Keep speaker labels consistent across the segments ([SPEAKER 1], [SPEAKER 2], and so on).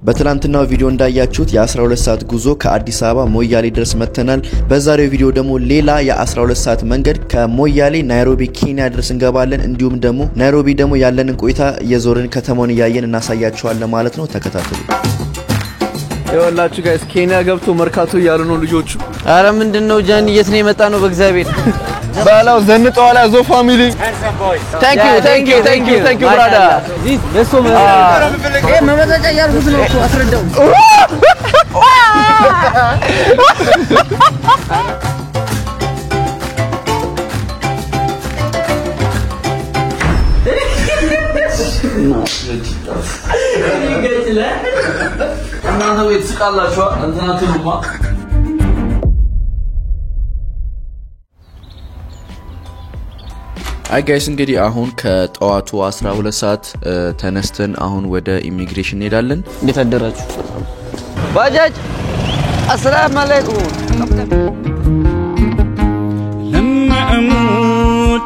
[SPEAKER 1] በትላንትናው ቪዲዮ እንዳያችሁት የ12 ሰዓት ጉዞ ከአዲስ አበባ ሞያሌ ድረስ መተናል። በዛሬው ቪዲዮ ደግሞ ሌላ የ12 ሰዓት መንገድ ከሞያሌ ናይሮቢ ኬንያ ድረስ እንገባለን። እንዲሁም ደግሞ ናይሮቢ ደግሞ ያለንን ቆይታ የዞርን ከተማውን ያያየን እናሳያችኋለን ማለት ነው። ተከታተሉ።
[SPEAKER 2] ይወላችሁ ጋይስ ኬንያ ገብቶ መርካቶ ያሉ ነው ልጆቹ።
[SPEAKER 3] አረ ምንድነው ጃኒ የት ነው የመጣ ነው በእግዚአብሔር
[SPEAKER 2] ባላው ዘንጠዋላ ዞ ፋሚሊ thank you brother
[SPEAKER 3] this ለሶ መመጣጫ ያርጉት ነው እኮ አስረዳው
[SPEAKER 2] እናንተ ቤት ስቃላችሁ እንትናቱማ
[SPEAKER 1] አይ ጋይስ እንግዲህ አሁን ከጠዋቱ 12 ሰዓት ተነስተን አሁን ወደ ኢሚግሬሽን እንሄዳለን።
[SPEAKER 3] እንዴት አደራችሁ ባጃጅ አሰላሙ አለይኩም
[SPEAKER 4] لما اموت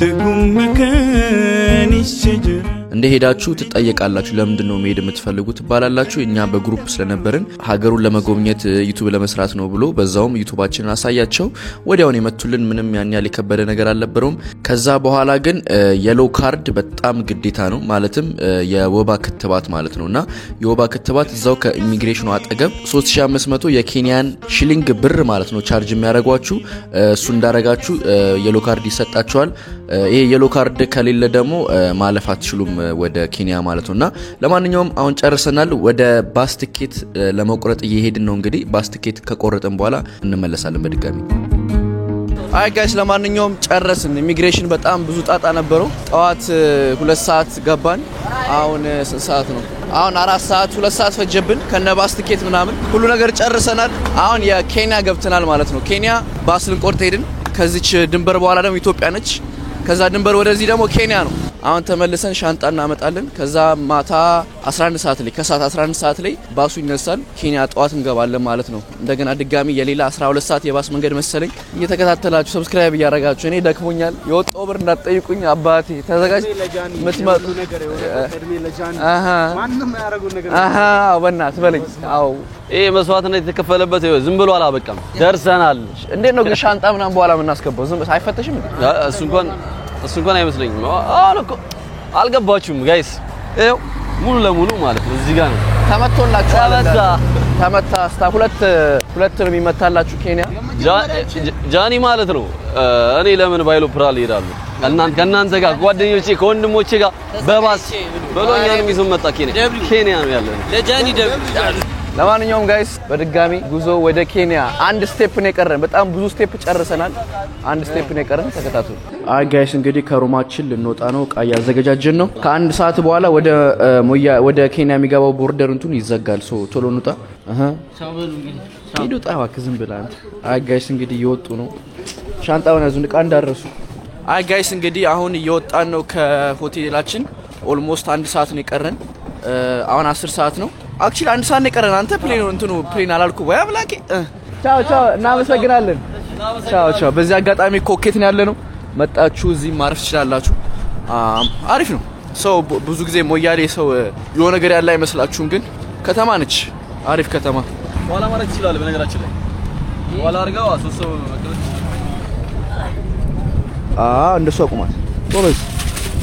[SPEAKER 4] تقوم مكاني الشجره
[SPEAKER 1] እንደሄዳችሁ ትጠየቃላችሁ ለምንድነው መሄድ የምትፈልጉት ባላላችሁ እኛ በግሩፕ ስለነበርን ሀገሩን ለመጎብኘት ዩቲዩብ ለመስራት ነው ብሎ በዛውም ዩቲዩባችንን አሳያቸው ወዲያውን የመቱልን ምንም ያን ያለ ከበደ ነገር አልነበረውም። ከዛ በኋላ ግን የሎ ካርድ በጣም ግዴታ ነው ማለትም የወባ ክትባት ማለት ነውና የወባ ክትባት እዛው ከኢሚግሬሽኑ አጠገብ 3500 የኬንያን ሽሊንግ ብር ማለት ነው ቻርጅ የሚያደርጓችሁ እሱ እንዳረጋችሁ የሎ ካርድ ይሰጣችኋል። ይሄ የሎ ካርድ ከሌለ ደግሞ ማለፍ አትችሉም ወደ ኬንያ ማለት ነውና ለማንኛውም አሁን ጨርሰናል። ወደ ባስ ቲኬት ለመቆረጥ እየሄድን ነው። እንግዲህ ባስ ቲኬት ከቆረጥን በኋላ እንመለሳለን በድጋሚ።
[SPEAKER 2] አይ ጋይስ ለማንኛውም ጨረስን። ኢሚግሬሽን በጣም ብዙ ጣጣ ነበረው። ጠዋት 2 ሰዓት ገባን። አሁን ስንት ሰዓት ነው? አሁን 4 ሰዓት 2 ሰዓት ፈጀብን ከነ ባስ ቲኬት ምናምን ሁሉ ነገር ጨርሰናል። አሁን የኬንያ ገብተናል ማለት ነው። ኬንያ ባስ ልንቆርጥ ሄድን። ከዚች ድንበር በኋላ ደግሞ ኢትዮጵያ ነች። ከዛ ድንበር ወደዚህ ደግሞ ኬንያ ነው። አሁን ተመልሰን ሻንጣ እናመጣለን። ከዛ ማታ 11 ሰዓት ላይ ከሰዓት 11 ሰዓት ላይ ባሱ ይነሳል። ኬንያ ጧት እንገባለን ማለት ነው። እንደገና ድጋሚ የሌላ 12 ሰዓት የባስ መንገድ መሰለኝ። እየተከታተላችሁ ሰብስክራይብ ያደረጋችሁ እኔ ደክሞኛል። የወጣው ብር እንዳትጠይቁኝ አባቴ ተዘጋጅ ምትመጡ
[SPEAKER 5] ማንንም ያረጉ ነገር
[SPEAKER 2] በእናትህ በለኝ። አዎ
[SPEAKER 3] ይሄ መስዋዕትነት የተከፈለበት ዝም ብሎ አላበቃም። ደርሰናል።
[SPEAKER 2] እንዴት ነው ግን ሻንጣ ምናምን በኋላ የምናስገባው? ዝም አይፈተሽም?
[SPEAKER 3] እሱ እንኳን አይመስለኝም። አለኮ አልገባችሁም ጋይስ? ይኸው ሙሉ ለሙሉ ማለት ነው እዚህ ጋር ነው
[SPEAKER 2] ተመቶላችኋል። ተመታ ስታ ሁለት ነው የሚመታላችሁ ኬንያ
[SPEAKER 3] ጃኒ ማለት ነው። እኔ ለምን ባይሎፕራል ይሄዳሉ? ከእናንተ ጋር ጓደኞቼ ከወንድሞቼ ጋር በባስ በሎኛን ይዞ መጣ ኬንያ ነው ያለው
[SPEAKER 2] ለጃኒ ደብ ለማንኛውም ጋይስ በድጋሚ ጉዞ ወደ ኬንያ አንድ ስቴፕ ነው የቀረን። በጣም ብዙ ስቴፕ ጨርሰናል። አንድ ስቴፕ ነው የቀረን። ተከታተሉ። አይ ጋይስ እንግዲህ ከሮማችን ልንወጣ ነው። ቃያ ያዘጋጃጀን ነው። ከአንድ ሰዓት በኋላ ወደ ኬንያ የሚገባው ቦርደር እንቱን ይዘጋል። ቶሎ እንውጣ። ሂዱ ጣዋክ ዝም ብላ አንተ። አይ ጋይስ እንግዲህ እየወጡ ነው። ሻንጣውን ያዙ ዕቃ እንዳረሱ። አይ ጋይስ እንግዲህ አሁን እየወጣን ነው ከሆቴላችን። ኦልሞስት አንድ ሰዓት ነው የቀረን። አሁን 10 ሰዓት ነው። አክቹሊ አንድ ሰዓት ነው የቀረን። አንተ ፕሌን አላልኩ ወይ አብላቂ። ቻው እናመሰግናለን። ቻው። በዚህ አጋጣሚ ኮኬት ነው ያለነው። መጣችሁ እዚህ ማረፍ ትችላላችሁ። አሪፍ ነው። ብዙ ጊዜ ሞያሌ የሆነ ነገር ያለ አይመስላችሁም፣ ግን ከተማ ነች። አሪፍ ከተማ።
[SPEAKER 3] ዋላ ማለት ይችላል። በነገራችን ላይ ዋላ አርጋው አሶሰው መከለች
[SPEAKER 2] እንደሱ አቁማት። ቶሎስ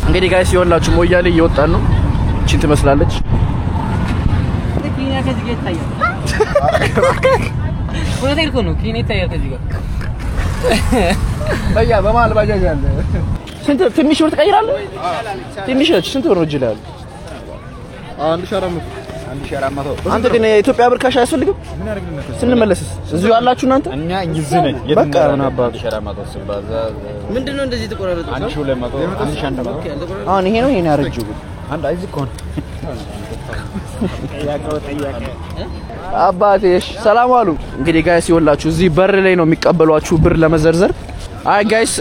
[SPEAKER 2] እንግዲህ ጋይስ ይወላችሁ ሞያሌ እየወጣን ነው። እቺን ትመስላለች።
[SPEAKER 6] ኬንያ ከዚህ ጋር ይታያል። ወዴት እኮ ነው ኬንያ ይታያል ከዚህ ጋር
[SPEAKER 2] በያ በማል ባጃጅ አለ። ስንት ትንሽ ብር ትቀይራለህ? ትንሽ ስንት ብር ነው እጅ ላይ ያለው? 1400 አንተ ግን የኢትዮጵያ ብር ካሽ አያስፈልግም? ምን ያደርግልናል? ስንመለስስ እዚሁ ያላችሁ እናንተ?
[SPEAKER 5] እኛ እዚህ ነን።
[SPEAKER 2] በቃ ምን አባቱ
[SPEAKER 5] 1400
[SPEAKER 6] ምንድነው እንደዚህ ተቆራረጠው?
[SPEAKER 5] 1200 1100
[SPEAKER 2] አሁን ይሄ ነው ያረጀው
[SPEAKER 5] አንድ አይዚ ኮን
[SPEAKER 2] አባቴሽ ሰላም አሉ። እንግዲህ ጋይስ ይወላችሁ እዚህ በር ላይ ነው የሚቀበሏችሁ ብር ለመዘርዘር። አይ ጋይስ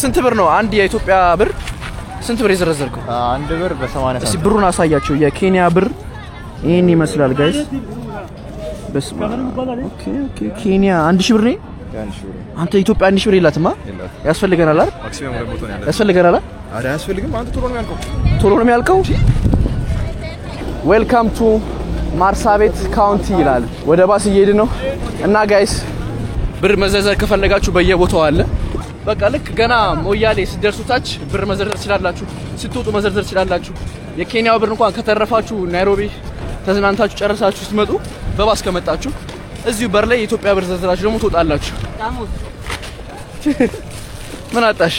[SPEAKER 2] ስንት ብር ነው አንድ የኢትዮጵያ ብር? ስንት ብር የዘረዘርከው?
[SPEAKER 5] አንድ ብር በ80
[SPEAKER 2] እስቲ ብሩን አሳያቸው። የኬንያ ብር ይሄን ይመስላል ጋይስ። በስመ አብ። ኦኬ ኬንያ 1000 ብር ነው። አንተ ኢትዮጵያ 1000 ብር ይላትማ ያስፈልገናል አይደል? ማክሲመም ለቦታ ነው ያለው። ያስፈልገናል አይደል?
[SPEAKER 5] አረ ያስፈልግም። አንተ ቶሎ ነው ያልከው።
[SPEAKER 2] ቶሎ ነው የሚያልቀው። ዌልካም ቱ ማርሳቤት ካውንቲ ይላል። ወደ ባስ እየሄድን ነው እና ጋይስ ብር መዘርዘር ከፈለጋችሁ በየቦታው አለ። በቃ ልክ ገና ሞያሌ ሲደርሱ ታች ብር መዘርዘር ትችላላችሁ፣ ስትወጡ መዘርዘር ትችላላችሁ። የኬንያው ብር እንኳን ከተረፋችሁ ናይሮቢ ተዝናንታችሁ ጨርሳችሁ ስትመጡ በባስ ከመጣችሁ እዚሁ በር ላይ የኢትዮጵያ ብር ዘርዝራችሁ ደግሞ ትወጣላችሁ። ምን አጣሽ?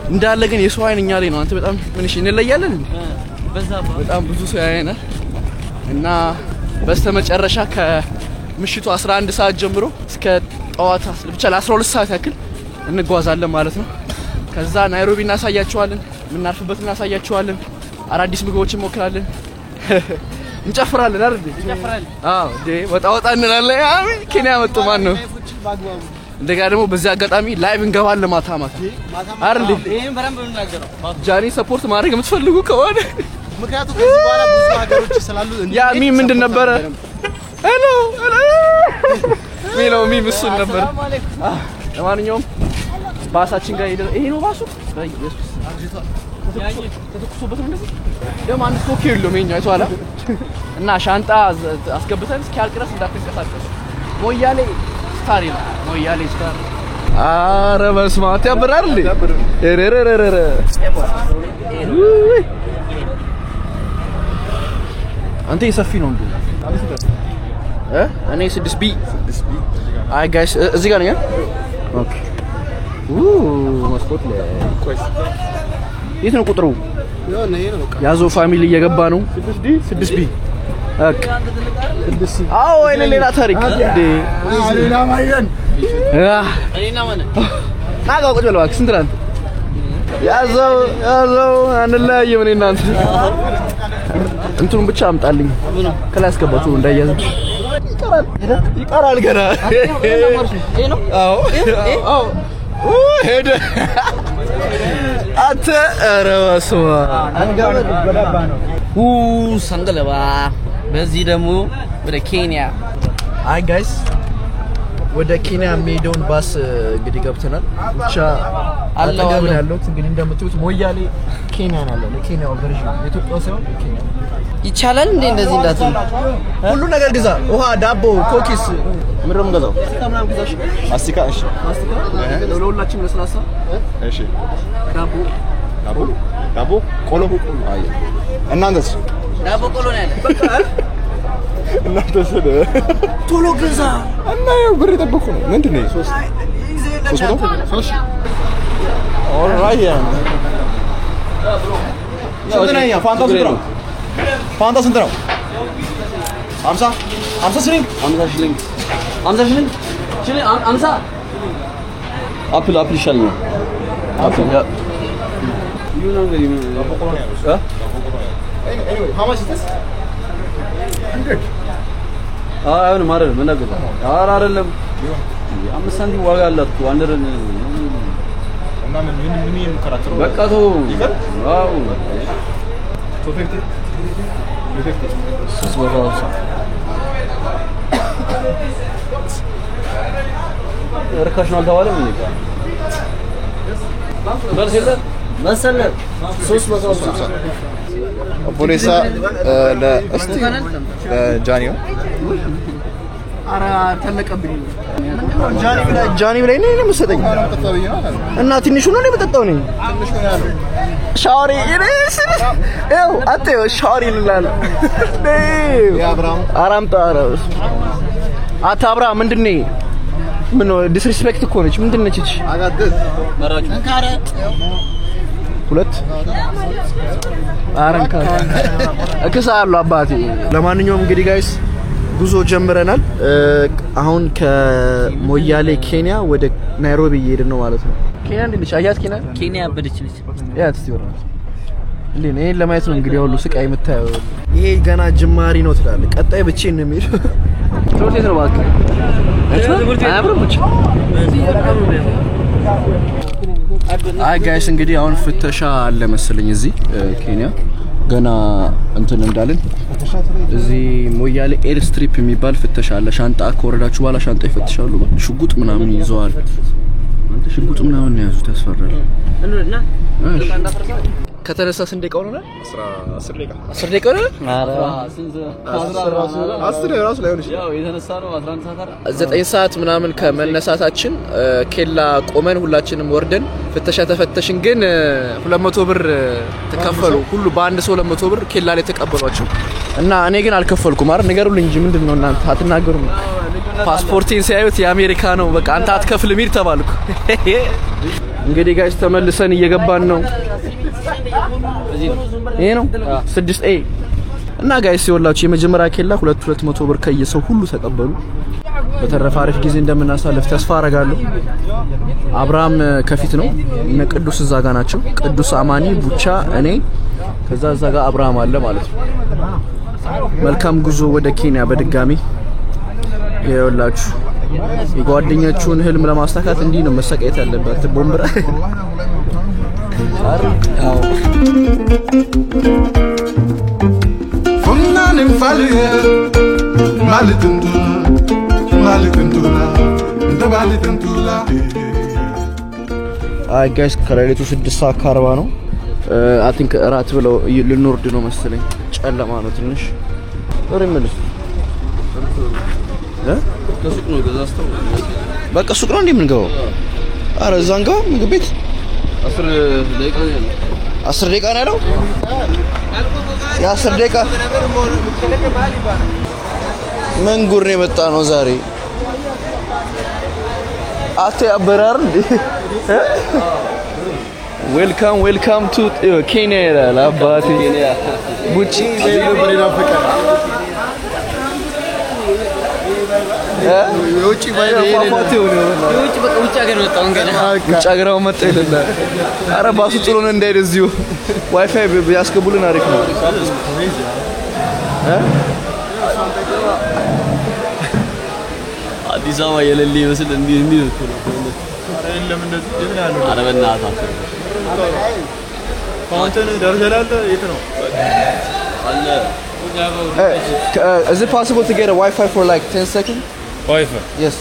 [SPEAKER 2] እንዳለ ግን የሰው አይን እኛ ላይ ነው። አንተ በጣም ምን እሺ እንለያለን እንዴ? በጣም ብዙ ሰው ያየናል እና በስተመጨረሻ ከምሽቱ 11 ሰዓት ጀምሮ እስከ ጠዋት ብቻ ለ12 ሰዓት ያክል እንጓዛለን ማለት ነው። ከዛ ናይሮቢ እናሳያችኋለን፣ ምናርፍበት እናሳያችኋለን፣ አዳዲስ ምግቦችን እንሞክራለን፣ እንጨፍራለን አይደል? እንጨፍራለን። አዎ ወጣ ወጣ እንላለን። አሜን። ኬንያ መጡ ማን ነው? እንደገና ደግሞ በዚህ አጋጣሚ ላይቭ እንገባለን ማታ አይደል?
[SPEAKER 6] ይሄን በረም ብንናገረው
[SPEAKER 2] ጃኒ ሰፖርት ማድረግ የምትፈልጉ ከሆነ
[SPEAKER 7] ምክንያቱም ከዚህ በኋላ ብዙ ሀገሮች ስላሉ
[SPEAKER 2] ያ ምንድን ነበረ? ሄሎ ሚም እሱን ነበር። ለማንኛውም ባሳችን ጋር ይሄ ነው ባሱ። በኢየሱስ ተተኩሶበት ነው እንደዚህ ደግሞ አንድ ፎክ የለውም የኛ አይቷላ እና ሻንጣ አስገብተን እስኪያልቅ ድረስ እንዳትንቀሳቀሱ። ሞያሌ ስታር ይላል። ሞያሌ ስታር። ኧረ በስመ አብ ያበራል እንዴ? ረረረረ አንተ የሰፊ ነው እንዴ? እኔ 6B አይ ጋይስ እዚህ ጋር ነኝ። ኦኬ መስኮት ላይ የት ነው ቁጥሩ? ያዞ ፋሚሊ እየገባ ነው። 6B ኦኬ 6C አዎ እኔ ሌላ ታሪክ እንዴ ሌላ ማየን እኔና ማን ናጋ ቁጭ በል እባክህ። ስንት ናት? ያዘው አንለያየም እኔ እናንተ እንትኑን ብቻ አምጣልኝ ከላይ አስገባቱ እንዳያዝ ይቀራል ገና ይሄ ነው። አዎ ሄደ አተ አረዋስማ አንጋበድ በዳባ ነው ሰንገለባ። በዚህ ደግሞ ወደ ኬንያ አይ ጋይስ ወደ ኬንያ የሚሄደውን ባስ እንግዲህ ገብተናል። ብቻ አጠገብ ያለው እንግዲህ እንደምትሉት ሞያሌ ኬንያ ነው ያለው። ኬንያው ቨርዥን የኢትዮጵያው ሳይሆን ኬንያ ይቻላል እንዴ? እንደዚህ እንዳትሉ ሁሉ ነገር ግዛ። ውሃ፣ ዳቦ፣ ኮኪስ ምንም ገዛው ከማም ግዛሽ ማስቲካ። እሺ ማስቲካ ለሁላችንም ለስላሳ። እሺ ዳቦ ቆሎ። አይ እናንተስ?
[SPEAKER 6] ዳቦ ቆሎ ነው ያለ። በቃ
[SPEAKER 2] እናንተስ ቶሎ ግዛ እና ያው ብር ተበኩ ነው። ምንድነው? 3 ኦልራይት ስንት ነው? ፋንታ ስንት ነው? ፋንታ ስንት ነው? 50 ሽሊንግ 50 አፕል ይሻለኛል። አፕል ያ ዩ ነው እንግዲህ how much is this? 100 አይሆንም አይደለም እንደገና አይደለም 5 ሳንቲም ዋጋ አላት እኮ አንደር እና ምን ይከራከሩ በቃ ተው። አዎ 250 እርካሽ ነው አልተባለም እንዴ? መሰለ 350 ፖሊሳ ለእስቲ ለጃኒዮ አራ ተለቀብኝ ጃኒ ብላይ ነው የምሰጠኝ እና ትንሹ ነው የምጠጣው ነኝ። ሻወሪ ኢሬስ ኤው አጥዮ ሻወሪ ይላል ያብራም አራምጣ አራስ አታብራ ምንድነው? ምን ነው ዲስሪስፔክት እኮ ነች። ምንድነች እቺ? አጋደስ መራጩ እንካረ ሁለት አረንካ እከሳለሁ አባቴ። ለማንኛውም እንግዲህ ጋይስ ጉዞ ጀምረናል። አሁን ከሞያሌ ኬንያ ወደ ናይሮቢ እየሄድን ነው ማለት ነው። ኬንያ እንዴት አያት? ኬንያ ያበደች ልጅ ያት ሲወራል እንዴ? እኔን ለማየት ነው እንግዲህ ሁሉ ስቃይ የምታየው። ይሄ ገና ጅማሪ ነው ትላለህ። ቀጣይ ብቻዬን ነው የሚሄደው። ትምህርት ቤት ነው እባክህ። አይ ጋይስ እንግዲህ አሁን ፍተሻ አለ መሰለኝ እዚህ ኬንያ ገና እንትን እንዳልን እዚህ ሞያሌ ኤር ስትሪፕ የሚባል ፍተሻ አለ። ሻንጣ ከወረዳችሁ በኋላ ሻንጣ ይፈትሻሉ። ሽጉጥ ምናምን ይዘዋል። አንተ ሽጉጥ ምናምን ያዙት ያስፈራል። ከተነሳ ስንት ደቂቃ ሆነ?
[SPEAKER 4] 10 ደቂቃ
[SPEAKER 2] 10 ደቂቃ ሆነ?
[SPEAKER 4] አስር ራሱ ላይ ሆነሽ
[SPEAKER 3] ያው የተነሳ ነው 11 ሰዓት አይደል?
[SPEAKER 2] 9 ሰዓት ምናምን ከመነሳታችን ኬላ ቆመን ሁላችንም ወርደን ፍተሻ ተፈተሽን። ግን 200 ብር ተከፈሉ። ሁሉ በአንድ ሰው 200 ብር ኬላ ላይ ተቀበሏቸው እና እኔ ግን አልከፈልኩም። አይደል? ንገሩልኝ እንጂ ምንድነው እናንተ አትናገሩም? ፓስፖርቴን ሲያዩት የአሜሪካ ነው በቃ አንተ አትከፍልም ይር ተባልኩ። እንግዲህ ጋይስ ተመልሰን እየገባን ነው። ይሄ ነው 6A እና ጋይስ ይወላችሁ የመጀመሪያ ኬላ 200 ብር ከየሰው ሁሉ ተቀበሉ። በተረፈ አሪፍ ጊዜ እንደምናሳልፍ ተስፋ አረጋለሁ። አብርሃም ከፊት ነው እነ ቅዱስ እዛ ጋር ናቸው። ቅዱስ አማኒ ቡቻ እኔ ከዛ እዛ ጋር አብርሃም አለ ማለት ነው። መልካም ጉዞ ወደ ኬንያ በድጋሚ ይወላችሁ። የጓደኛችሁን ህልም ለማስተካከል እንዲህ ነው መሰቃየት ያለበት ቦምብራ
[SPEAKER 4] فنان فالي مالتنتولا انت مالتنتولا
[SPEAKER 2] አይ ጋይስ ከሌሊቱ 6:40 ነው። አይ ቲንክ እራት ብለው ልንወርድ ነው መሰለኝ። ጨለማ ነው ትንሽ ወሬምልስ
[SPEAKER 3] ከሱቅ ነው ገዛስተው
[SPEAKER 2] በቃ ሱቅ ነው እንደምንገባው። አረ ዛንጋ ምግብ ቤት
[SPEAKER 3] 10 ደቂቃ ነው ያለው።
[SPEAKER 2] 10 ደቂቃ ነው ያለው። የ10 ደቂቃ ምን ጉር ነው የመጣ ነው ዛሬ? አቴ አበራር ዌልካም ቱ ኬንያ ይላል አባቴ ቡቺ በሌላ ፍቅር
[SPEAKER 7] የውጭ ባይል
[SPEAKER 6] የውጭ በቃ ውጭ ሀገር መጣው እንገና
[SPEAKER 2] ውጭ ሀገራው መጣ ይላል። አረ ባሱ ጥሎን እንዳይደ እዚሁ ዋይፋይ ቢያስገቡልን አሪፍ ነው።
[SPEAKER 3] አዲስ አበባ የሌለ ይመስል እንዲህ ነው።
[SPEAKER 7] አይደለም እንደዚህ ምን ያለው
[SPEAKER 3] ኧረ በእናትህ
[SPEAKER 7] ፋውንቴን ደርሰላል። የት ነው
[SPEAKER 3] አለ?
[SPEAKER 2] Is it possible to get a Wi-Fi for like 10 seconds?
[SPEAKER 7] Wi-Fi?
[SPEAKER 2] Yes.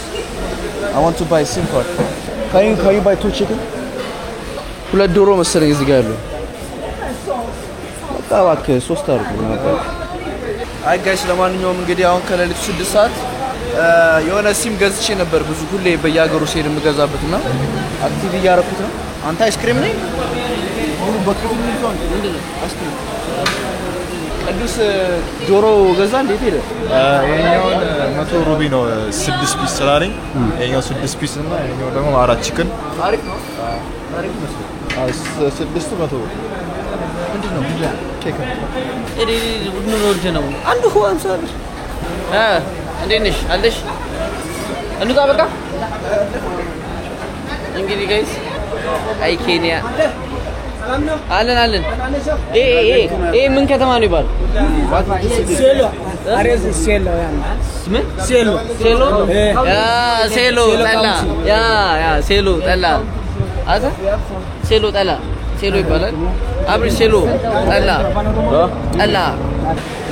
[SPEAKER 2] I want to buy SIM card. Can you buy 2 chicken? ሁለት ዶሮ መሰለኝ እዚህ ጋር ያለው። በቃ እባክህ 3 አድርጉ ነበር። አይ ጋይስ ለማንኛውም እንግዲህ አሁን ከሌሊቱ 6 ሰዓት የሆነ ሲም ገዝቼ ነበር ብዙ ሁሌ በየሀገሩ ሲሄድ የምገዛበትና አክቲቭ እያደረኩት ነው። አንተ አይስክሪም ነኝ ሙሉ በክፍል ነው አይስክሪም ቅዱስ ዶሮ ገዛ እንዴት ሄደ?
[SPEAKER 7] ይሄኛውን 100 ሩቢ ነው 6 ፒስ ስላለኝ ይሄኛው 6 ፒስ እና ይሄኛው ደግሞ 4 ቺክን
[SPEAKER 2] አሪፍ ነው። አሪፍ ነው።
[SPEAKER 7] 600
[SPEAKER 2] ምንድነው? ኬክ
[SPEAKER 6] ምን ወርጀ ነው
[SPEAKER 2] አንዱ ሆ 50 ብር
[SPEAKER 6] እንዴት ነሽ አለሽ? እንውጣ በቃ እንግዲህ ጋይስ አይ ኬንያ አለን ኤ ምን ከተማ ነው ይባል?
[SPEAKER 5] ሴሎ አሬዝ ሴሎ ያን
[SPEAKER 6] ምን ሴሎ ጠላ ያ ሴሎ ጠላ አታ ሴሎ ጠላ ሴሎ ይባላል። አብሪ ሴሎ ጠላ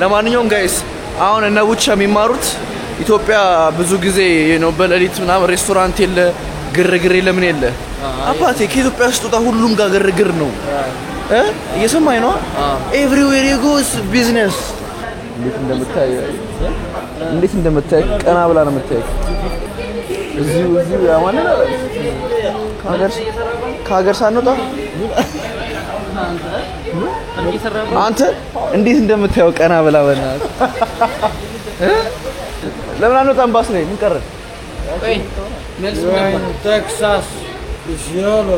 [SPEAKER 2] ለማንኛውም ጋይስ አሁን እነ ቡቻ የሚማሩት ኢትዮጵያ ብዙ ጊዜ ነው በሌሊት ምናምን ሬስቶራንት የለ ግርግር ለምን የለ አባቴ ከኢትዮጵያ ስትወጣ ሁሉም ጋር ግርግር ነው እየሰማኝ ነው ኤቭሪዌር ዩ ጎስ ቢዝነስ እንዴት እንደምታይ ቀና ብላ ነው የምታይ እዚሁ ያማነ ከሀገር ሳንወጣ አንተ እንዴት እንደምታየው ቀና ብላ በእናትህ ለምን አንወጣም? ባስ ላይ ምን ቀረ?
[SPEAKER 5] ቴክሳስ ሺዮሎ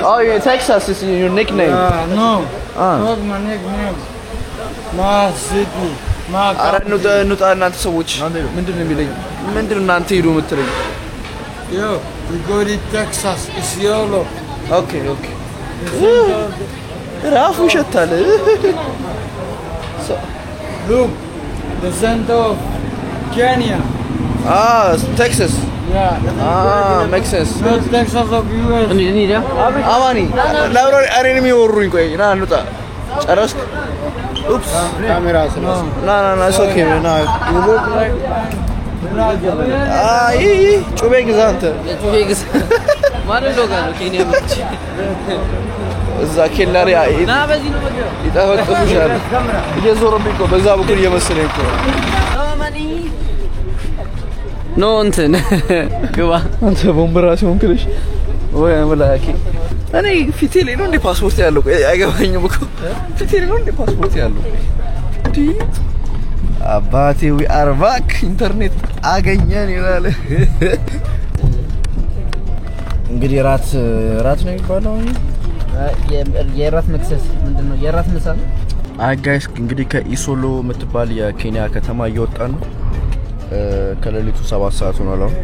[SPEAKER 2] Oh, yeah, Texas is your nickname.
[SPEAKER 5] no not my nickname my city my
[SPEAKER 2] አረ እንውጣ እናንተ ሰዎች ምንድን ነው የሚለኝ? ምንድን ነው እናንተ ሄዱ የምትለኝ?
[SPEAKER 5] yo we go to Texas ሺዮሎ
[SPEAKER 2] ኦኬ ራፉ ይሸታል።
[SPEAKER 5] look the center of Kenya
[SPEAKER 2] Texas makes sense.
[SPEAKER 5] not Texas of US
[SPEAKER 2] አማኒ ላብራሪ አሬን የሚወሩኝ ቆይ ና እንውጣ ጨረስክ? ኡፕስ
[SPEAKER 7] ካሜራ ስለስ
[SPEAKER 2] ና it's okay ና
[SPEAKER 5] you look like
[SPEAKER 2] ጩቤ ግዛ አንተ
[SPEAKER 6] ጩቤ ግዛ ማን ሎጋል ኬንያ ብቻ
[SPEAKER 2] እዛ ኬላ ላይ
[SPEAKER 6] ና በዚህ ነው ወዲያ
[SPEAKER 2] ይጠፈጥፉሻል እየዞረብኝ እኮ በዛ በኩል እየመሰለኝ እኮ
[SPEAKER 6] ኖ እንትን ግባ
[SPEAKER 2] አንተ ቦምብራሲዮን ክልሽ ወይ አምላኬ እኔ ፊቴ ላይ ነው እንደ ፓስፖርት ያለው አይገባኝም እኮ ፊቴ ላይ ነው እንደ ፓስፖርት ያለው ዲ አባቴ ዊ አር ባክ ኢንተርኔት አገኘን ይላል እንግዲህ ራት ነው የሚባለው
[SPEAKER 6] የራት መክሰስ ምንድነው የራት ምሳ
[SPEAKER 2] አይ ጋይስ እንግዲህ ከኢሶሎ የምትባል የኬንያ ከተማ እየወጣን ነው ከሌሊቱ 7 ሰዓት ሆኗል አሁን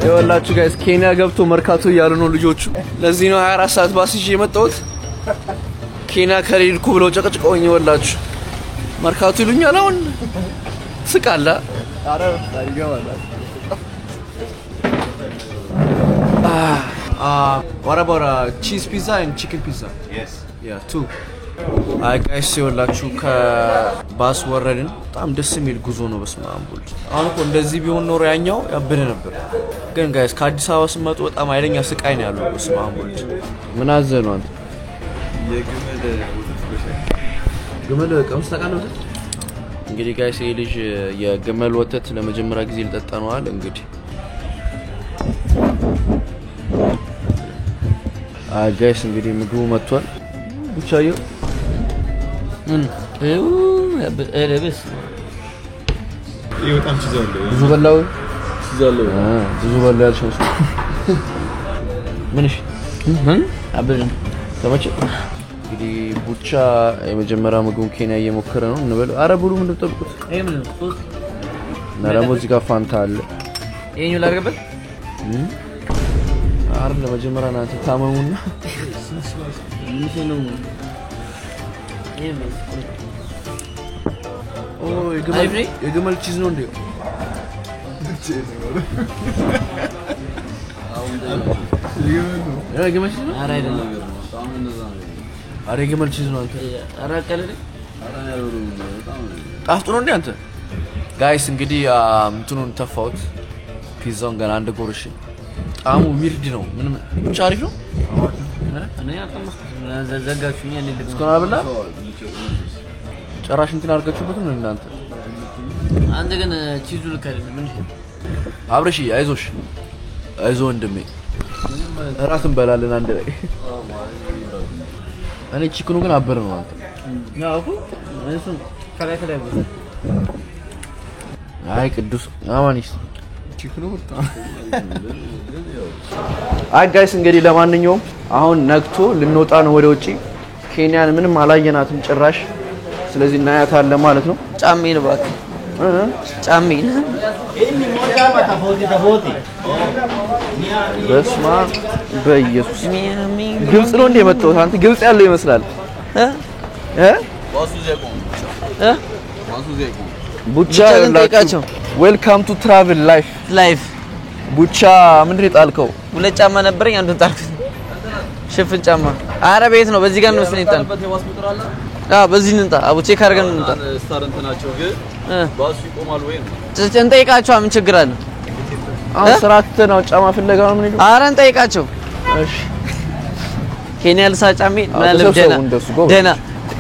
[SPEAKER 2] ይወላችሁ ጋይስ ኬንያ ገብቶ መርካቶ እያሉ ነው ልጆቹ ለዚህ ነው 24 ሰዓት ባስ ይዤ የመጣሁት ኬንያ ከሌልኩ ብለው ጨቅጭቀውኝ ይወላችሁ መርካቶ ይሉኛል አሁን ስቃላ አረ ታሪጋዋላ what about cheese pizza and chicken pizza yes yeah two አይ ጋይስ ይወላችሁ ከባስ ወረድን በጣም ደስ የሚል ጉዞ ነው በስማምቡል አሁን እኮ እንደዚህ ቢሆን ኖሮ ያኛው ያበደ ነበር ግን ጋይስ ከአዲስ አበባ ስመጡ በጣም አይለኛ ስቃይ ነው ያለው በስማምቡል ምን አዘኑ አንተ ግመል ቀምስ ታውቃለህ እንግዲህ ጋይስ ይሄ ልጅ የግመል ወተት ለመጀመሪያ ጊዜ ልጠጣ ነው አለ እንግዲህ ጋይስ እንግዲህ ምግቡ መጥቷል ብቻየው
[SPEAKER 6] እረብስ
[SPEAKER 7] ይወጣም ይዘው
[SPEAKER 2] ብዙ በላው
[SPEAKER 3] ይዛለው
[SPEAKER 2] ብዙ በላው ያልሽው ምንሽ
[SPEAKER 6] አብረን
[SPEAKER 2] ተመቸ እንግዲህ ቡቻ የመጀመሪያ ምግቡን ኬንያ እየሞከረ ነው እንበል አረ ብሉ ምን ተጠብቁት
[SPEAKER 6] ይሄ ምን ነው
[SPEAKER 2] ናራሞ እዚህ ጋር ፋንታ አለ
[SPEAKER 6] ይሄኛው ላርገበት
[SPEAKER 2] አረ ለመጀመሪያ ናንተ ታመሙና
[SPEAKER 6] ምን ነው
[SPEAKER 2] የግመል ቺዝ ነው እንዴ የግመል ቺዝ ነው
[SPEAKER 6] አረ አይደለም
[SPEAKER 2] አረ የግመል ቺዝ ነው አንተ
[SPEAKER 6] አረ ቀለለ
[SPEAKER 2] ጣፍጦ ነው እንዴ አንተ ጋይስ እንግዲህ እንትኑን ተፋውት ፒዛውን ገና አንድ ጎርሽ ጣሙ ዊርድ ነው ምንም ብቻ አሪፍ ነው
[SPEAKER 6] እኔ አቀማስ ዘጋችሁኝ እኔ ልክ
[SPEAKER 2] እስከና ብላ ጨራሽ እንትን አርጋችሁበት ነው እናንተ
[SPEAKER 6] አንተ ግን ቺዙ ልክ አይደለም ምን
[SPEAKER 2] አብረሽ አይዞሽ አይዞ ወንድሜ እራት እንበላለን አንድ ላይ እኔ ቺክኑ ግን አበር ነው አንተ
[SPEAKER 6] ያው እሱ ከላይ ብቻ
[SPEAKER 2] አይ ቅዱስ አማኒስ
[SPEAKER 4] ቺክኑ በጣም
[SPEAKER 2] አይ ጋይስ እንግዲህ ለማንኛውም አሁን ነግቶ ልንወጣ ነው ወደ ውጪ ኬንያን ምንም አላየናትም ጭራሽ ስለዚህ እናያታለን ማለት ነው
[SPEAKER 6] ጫሜን ባክ ጫሜን
[SPEAKER 2] በስማ በኢየሱስ ግብጽ ነው እንደ መጣው አንተ ግብጽ ያለው ይመስላል
[SPEAKER 3] ባሱ ዘይቆም ባሱ ዘይቆም
[SPEAKER 2] ቡቻ ለቃቸው ዌልካም ቱ ትራቭል ላይፍ ቡቻ ምንድን የጣልከው
[SPEAKER 6] ሁለት ጫማ ነበረኝ አንዱን ጣልኩት ሽፍን ጫማ አረ ቤት ነው በዚህ ጋር ነው ስለኝታል በዚህ እንጣ አቡ ቼክ አድርገን እንጣ
[SPEAKER 3] ስታረንት ናቸው ግን ባሱ ይቆማል ወይ
[SPEAKER 6] እንጠይቃቸው ምን ችግር አለ
[SPEAKER 2] አሁን ስራት ነው ጫማ ፍለጋ ነው ምን ይሉ
[SPEAKER 6] አረ እንጠይቃቸው እሺ ኬንያ ልሳ ጫሜ ማለት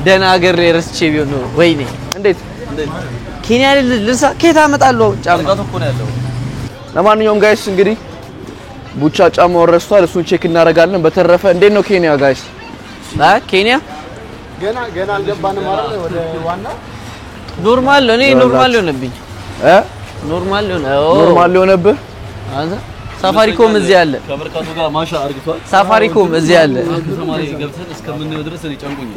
[SPEAKER 6] ደና ሀገር ላይ ረስቼ ቢሆን ነው ወይኔ
[SPEAKER 2] እንዴት
[SPEAKER 6] ኬንያ ልሳ ከታ አመጣለሁ ጫማ
[SPEAKER 3] ተኮ ነው ያለው
[SPEAKER 2] ለማንኛውም ጋይስ እንግዲህ ቡቻ ጫማውን ረስቷል እሱን ቼክ እናደርጋለን በተረፈ እንዴት ነው ኬንያ ጋይስ
[SPEAKER 6] ኬንያ
[SPEAKER 4] ገና አልገባንም አይደል ወደ ዋና
[SPEAKER 6] ኖርማል ነው ኖርማል ሆነብኝ ኖርማል
[SPEAKER 2] ሆነብህ
[SPEAKER 6] አንተ ሳፋሪኮም እዚህ አለ
[SPEAKER 3] ከበርካቱ ጋር ማሻ አርግቷል
[SPEAKER 6] ሳፋሪኮም እዚህ አለ
[SPEAKER 3] ከተማሪ ገብተን እስከምንነው ድረስ እኔ ጨንቁኝ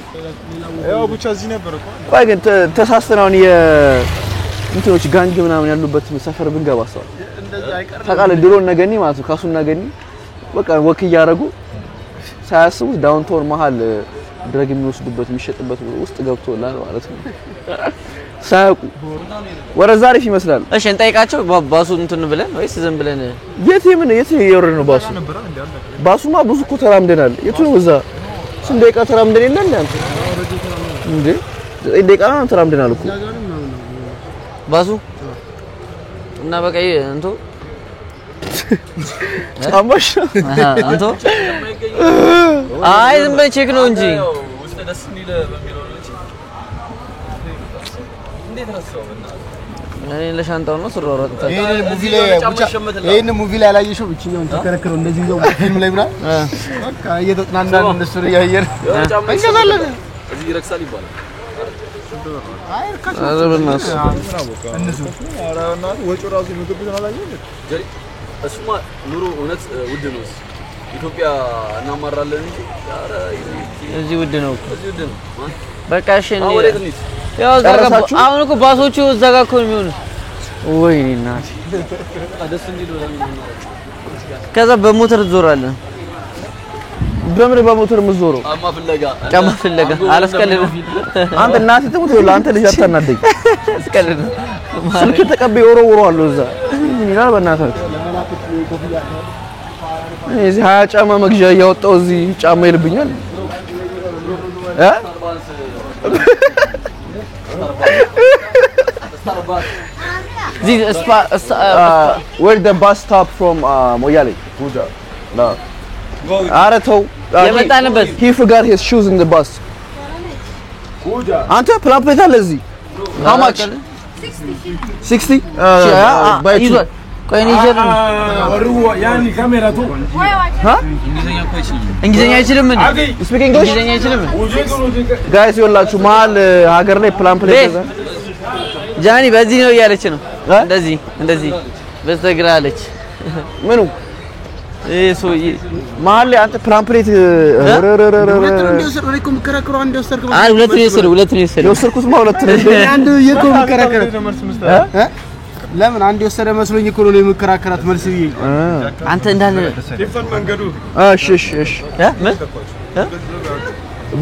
[SPEAKER 7] ያው ብቻ እዚህ ነበር እኮ
[SPEAKER 2] ቆይ ግን ተሳስተናውን እንትኖች ጋንግ ምናምን ያሉበት ሰፈር ብንገባ ሰው ታውቃለህ ድሮ ነገኒ ማለት ነው ካሱና ነገኒ በቃ ወክ እያደረጉ ሳያስቡት ዳውንታውን መሀል ድረግ የሚወስዱበት የሚሸጥበት ውስጥ ገብቶላል ማለት ነው ሳያውቁ ወረዛ አሪፍ ይመስላል
[SPEAKER 6] እሺ እንጠይቃቸው ባሱ እንትን ብለን ወይስ ዝም ብለን
[SPEAKER 2] የት የወረደ ነው ባሱማ ብዙ እኮ ተራምደናል የቱ ነው እዛ ስንት ደቂቃ ተራምደን የለ እንዴ አንተ እንዴ 9 ደቂቃ ነው ተራምደናል እኮ
[SPEAKER 6] ባሱ እና በቃ እንቶ
[SPEAKER 2] ጫማሽ
[SPEAKER 6] አንቶ አይ ዝም ብለህ ቼክ ነው እንጂ
[SPEAKER 3] ውስጥ ደስ እንዲል በሚለው ነው እንጂ እንዴት ረሳው እና
[SPEAKER 6] እኔ ለሻንጣው ነው ስሮሮጥ
[SPEAKER 4] ይሄን ሙቪ ላይ ያላየሽው ብቻኛውን ተከረከረው እንደዚህ ነው ፊልም ላይ ብላ በቃ እየተጥናናን እንደሱ ያየር እንገዛለን
[SPEAKER 3] እዚህ ይረክሳል ይባላል
[SPEAKER 4] አይ እርካሽ
[SPEAKER 2] አረብናስ
[SPEAKER 4] እነሱ
[SPEAKER 7] አራና ወጪው ራሱ ምግብ ነው አላየህ
[SPEAKER 3] ጀሪ እሱማ ኑሮ እውነት ውድ ነው ኢትዮጵያ እናማራለን እንጂ ኧረ
[SPEAKER 6] እዚህ ውድ ነው
[SPEAKER 3] እዚህ ውድ ነው
[SPEAKER 6] በቃ እሺ እንዴ
[SPEAKER 3] ወዴት እንሂድ
[SPEAKER 6] ያው አሁን እኮ ባሶቹ እዛ ጋር እኮ ነው የሚሆኑት ወይኔ እናቴ
[SPEAKER 3] ደስ እንዲል
[SPEAKER 6] ከዛ በሞተር ትዞራለህ
[SPEAKER 2] በምን በሞተር የምትዞረው
[SPEAKER 6] ጫማ ፍለጋ አላስቀልድም
[SPEAKER 2] አንተ እናቴ ትሙት ይኸውልህ አንተ ልጅ አታናደኝ
[SPEAKER 6] አስቀልድም
[SPEAKER 2] ስልክ ተቀበይ ወረወረዋለሁ እዛ ምን ይላል በእናታችሁ እዚህ 20 ጫማ መግዣ እያወጣው እዚህ ጫማ ይልብኛል where the bus stop from Moyale Guja no Arato
[SPEAKER 6] የመጣንበት
[SPEAKER 2] he forgot his shoes in the bus አንተ ፕላን ፕሌት አለ እዚህ how much 60
[SPEAKER 6] ይዟል ቆይ እኔ ይዤ ነው
[SPEAKER 5] يعني كاميرا تو
[SPEAKER 6] እንግሊዘኛ አይችልም እንዴ
[SPEAKER 2] speak English
[SPEAKER 6] እንግሊዘኛ አይችልም
[SPEAKER 2] guys ይኸውላችሁ መሀል ሀገር ላይ ፕላን ፕሌት
[SPEAKER 6] ጃኒ በዚህ ነው እያለች ነው እንደዚህ በስተግራ አለች
[SPEAKER 2] ምኑ
[SPEAKER 6] ሶይ
[SPEAKER 2] መሀል ላይ አንተ ፕላን ፕሌት
[SPEAKER 4] ሁለት ነው የምከራከረው አንድ ወሰድኩ
[SPEAKER 6] ሁለት ነው
[SPEAKER 2] የወሰድኩት ሁለት ነው
[SPEAKER 4] አንድ የኮ የምከራከረው ለምን አንድ ወሰደ መስሎኝ እኮ ነው የምከራከራት መልስ ብዬ
[SPEAKER 6] አንተ እንዳለ
[SPEAKER 7] ይፈን መንገዱ
[SPEAKER 2] እሺ
[SPEAKER 6] ምን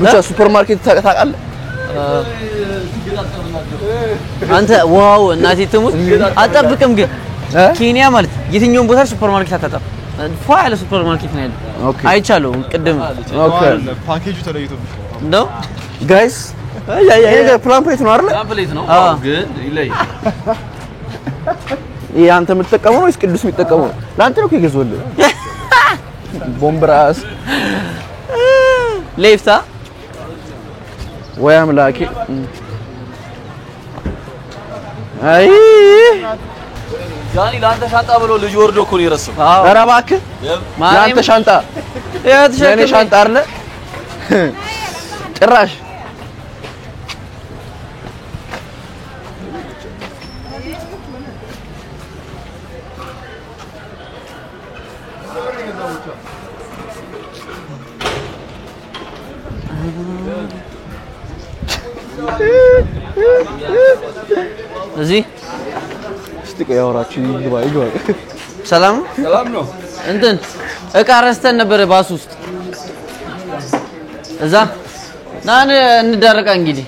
[SPEAKER 2] ብቻ ሱፐርማርኬት ታውቃለህ
[SPEAKER 6] አንተ ዋው እናቴ ትሙት አጠብቅም ግን ኬንያ ማለት የትኛውን ቦታ ሱፐርማርኬት አታጣም ፏ ያለ ሱፐርማርኬት ነው ያለው አይቻለው ቅድም
[SPEAKER 2] ኦኬ
[SPEAKER 7] ፓኬጁ ተለይቶብሽ
[SPEAKER 6] ነው
[SPEAKER 2] ጋይስ ያ ፕላን ፕሌት ነው አይደል
[SPEAKER 3] ፕሌት ነው ግን ይለይ
[SPEAKER 2] ይሄ አንተ የምትጠቀመው ነው ወይስ ቅዱስ የሚጠቀመው ነው ላንተ ነው ከገዝወልህ ቦምብራስ
[SPEAKER 6] ሌፍታ
[SPEAKER 2] ወይ አምላኬ አይ
[SPEAKER 3] ጃኒ ላንተ ሻንጣ ብሎ ልጅ ወርዶ እኮ ነው የረሳው
[SPEAKER 2] ኧረ እባክህ ላንተ ሻንጣ የኔ ሻንጣ አይደለ ጭራሽ
[SPEAKER 6] እዚህ
[SPEAKER 2] እስቲ ቆይ አወራችሁ ይግባ
[SPEAKER 6] ሰላም ነው እንትን እቃ ረስተን ነበር ባስ ውስጥ እዛ ናን እንዳረቃ እንግዲህ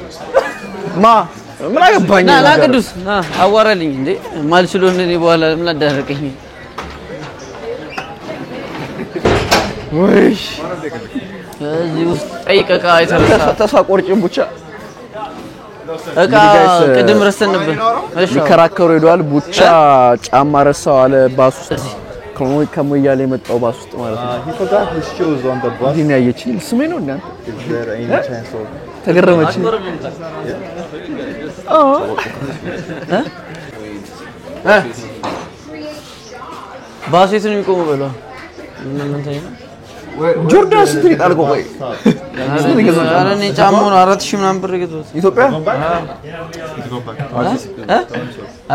[SPEAKER 2] ምን አገባኝ
[SPEAKER 6] ና ቅዱስ ና አዋራልኝ እንዴ ማልችለው እኔ በኋላ ምን አዳረቀኝ
[SPEAKER 2] ወይ
[SPEAKER 6] እዚህ ውስጥ ጠይቀቃ አይተረሳ
[SPEAKER 2] ተስፋ ቆርጭም ብቻ
[SPEAKER 6] እቃ ቅድም ረስተን ነበር እሺ
[SPEAKER 2] ይከራከሩ ሄዷል ቡቻ ጫማ ረሳው አለ ባስ ውስጥ ከሞያሌ የመጣው ባስ ውስጥ ማለት ነው
[SPEAKER 7] he forgot his shoes on the bus
[SPEAKER 2] ዲን ያየችኝ ስሜ ነው እንዴ
[SPEAKER 7] is there any chance of
[SPEAKER 2] ተገረመች
[SPEAKER 6] ባስ የት ነው የሚቆመው በለው ምን ታይና
[SPEAKER 2] ጆርዳን ስትሪ ጣልቆ ቆይ
[SPEAKER 6] ኧረ እኔ ጫማውን 4000 ምናምን ብር ገዝቶት
[SPEAKER 2] ኢትዮጵያ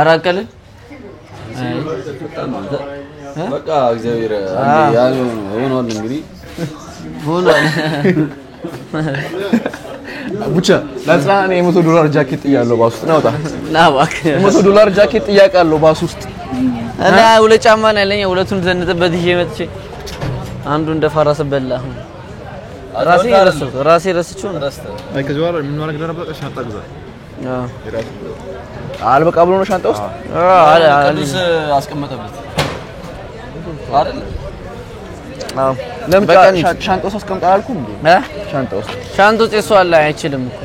[SPEAKER 6] አራቀለ
[SPEAKER 3] በቃ እግዚአብሔር አንዴ ያለው ሆኗል እንግዲህ
[SPEAKER 6] ሆኗል
[SPEAKER 2] ቡቻ ለአስራ እኔ $100 ጃኬት ጥያለሁ ባስ ውስጥ ናውጣ
[SPEAKER 6] ና እባክህ
[SPEAKER 2] $100 ጃኬት ጥያቃለሁ ባስ ውስጥ
[SPEAKER 6] እና ሁለት ጫማ ነው ያለኝ ሁለቱን ዘንጥበት ይዤ መጥቼ አንዱ እንደፈራሰ በላ ራሴ ረስቼው ነው
[SPEAKER 7] አይ ከዚህ በኋላ ምን ማድረግ ነበር ሻንጣ ግዛ
[SPEAKER 2] አልበቃ ብሎ ነው ሻንጣ ውስጥ
[SPEAKER 3] ቅዱስ አስቀመጠበት አይደል
[SPEAKER 2] ለምን ሻንጣ ውስጥ አስቀምጣ አልኩም እንዴ ሻንጣ ውስጥ
[SPEAKER 6] ጤሶ አለ አይችልም እኮ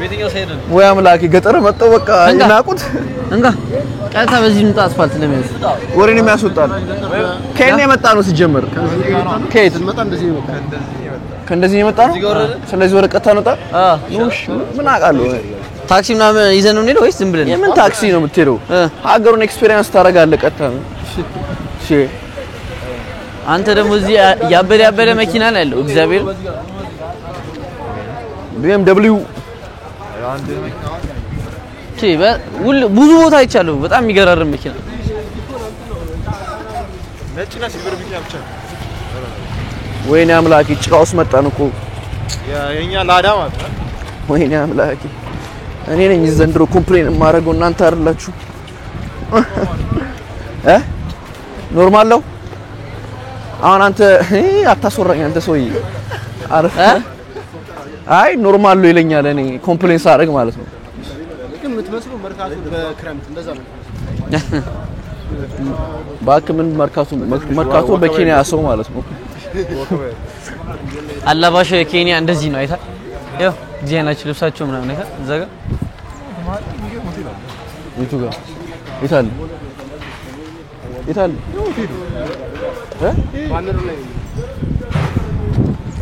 [SPEAKER 3] ቤተኛው ሳይድ ነው
[SPEAKER 2] ወይ አምላኬ ገጠር መጣው በቃ ይናቁት
[SPEAKER 6] እንጋ ቀጥታ በዚህ እንጣ አስፋልት ለሚያስ
[SPEAKER 2] ወሬን የሚያስወጣል ከእኔ የመጣ ነው ሲጀመር ከየት
[SPEAKER 4] ስንመጣ እንደዚህ ነው
[SPEAKER 2] ከእንደዚህ የመጣ ነው ስለዚህ ወረቀት ታነጣ ኑሽ ምን አውቃለሁ
[SPEAKER 6] ታክሲ ምናምን ይዘን ነው እንዴ ወይስ ዝም ብለን
[SPEAKER 2] የምን ታክሲ ነው የምትሄደው ሀገሩን ኤክስፒሪየንስ ታደርጋለህ ቀጥታ እሺ
[SPEAKER 6] አንተ ደግሞ እዚህ ያበደ መኪና ነው ያለው እግዚአብሔር
[SPEAKER 2] BMW
[SPEAKER 6] ብዙ ቦታ አይቻለሁ በጣም የሚገራርም መኪና
[SPEAKER 7] ነጭና ሲልቨር ብቻ
[SPEAKER 2] ወይኔ አምላኬ ጭቃውስ መጣን እኮ
[SPEAKER 7] የኛ ላዳ ማለት ነው
[SPEAKER 2] ወይኔ አምላኬ እኔ ነኝ ዘንድሮ ኮምፕሌን የማደርገው እናንተ አይደላችሁ ኖርማል ነው አሁን አንተ አታስወራኝ አንተ ሰውዬ አረፈ አይ ኖርማል ነው ይለኛል እኔ ኮምፕሌን ሳደርግ ማለት ነው
[SPEAKER 4] ግን የምትመስለው መርካቶ በክረምት እንደዛ ነው
[SPEAKER 2] ባክ ምን መርካቶ በኬንያ ሰው ማለት ነው
[SPEAKER 6] አላባሽ ኬንያ እንደዚህ ነው አይታ ያው ዲዛይናቸው ልብሳቸው ምናምን አይታ እዛ ጋር
[SPEAKER 2] የቱ ጋር ይታል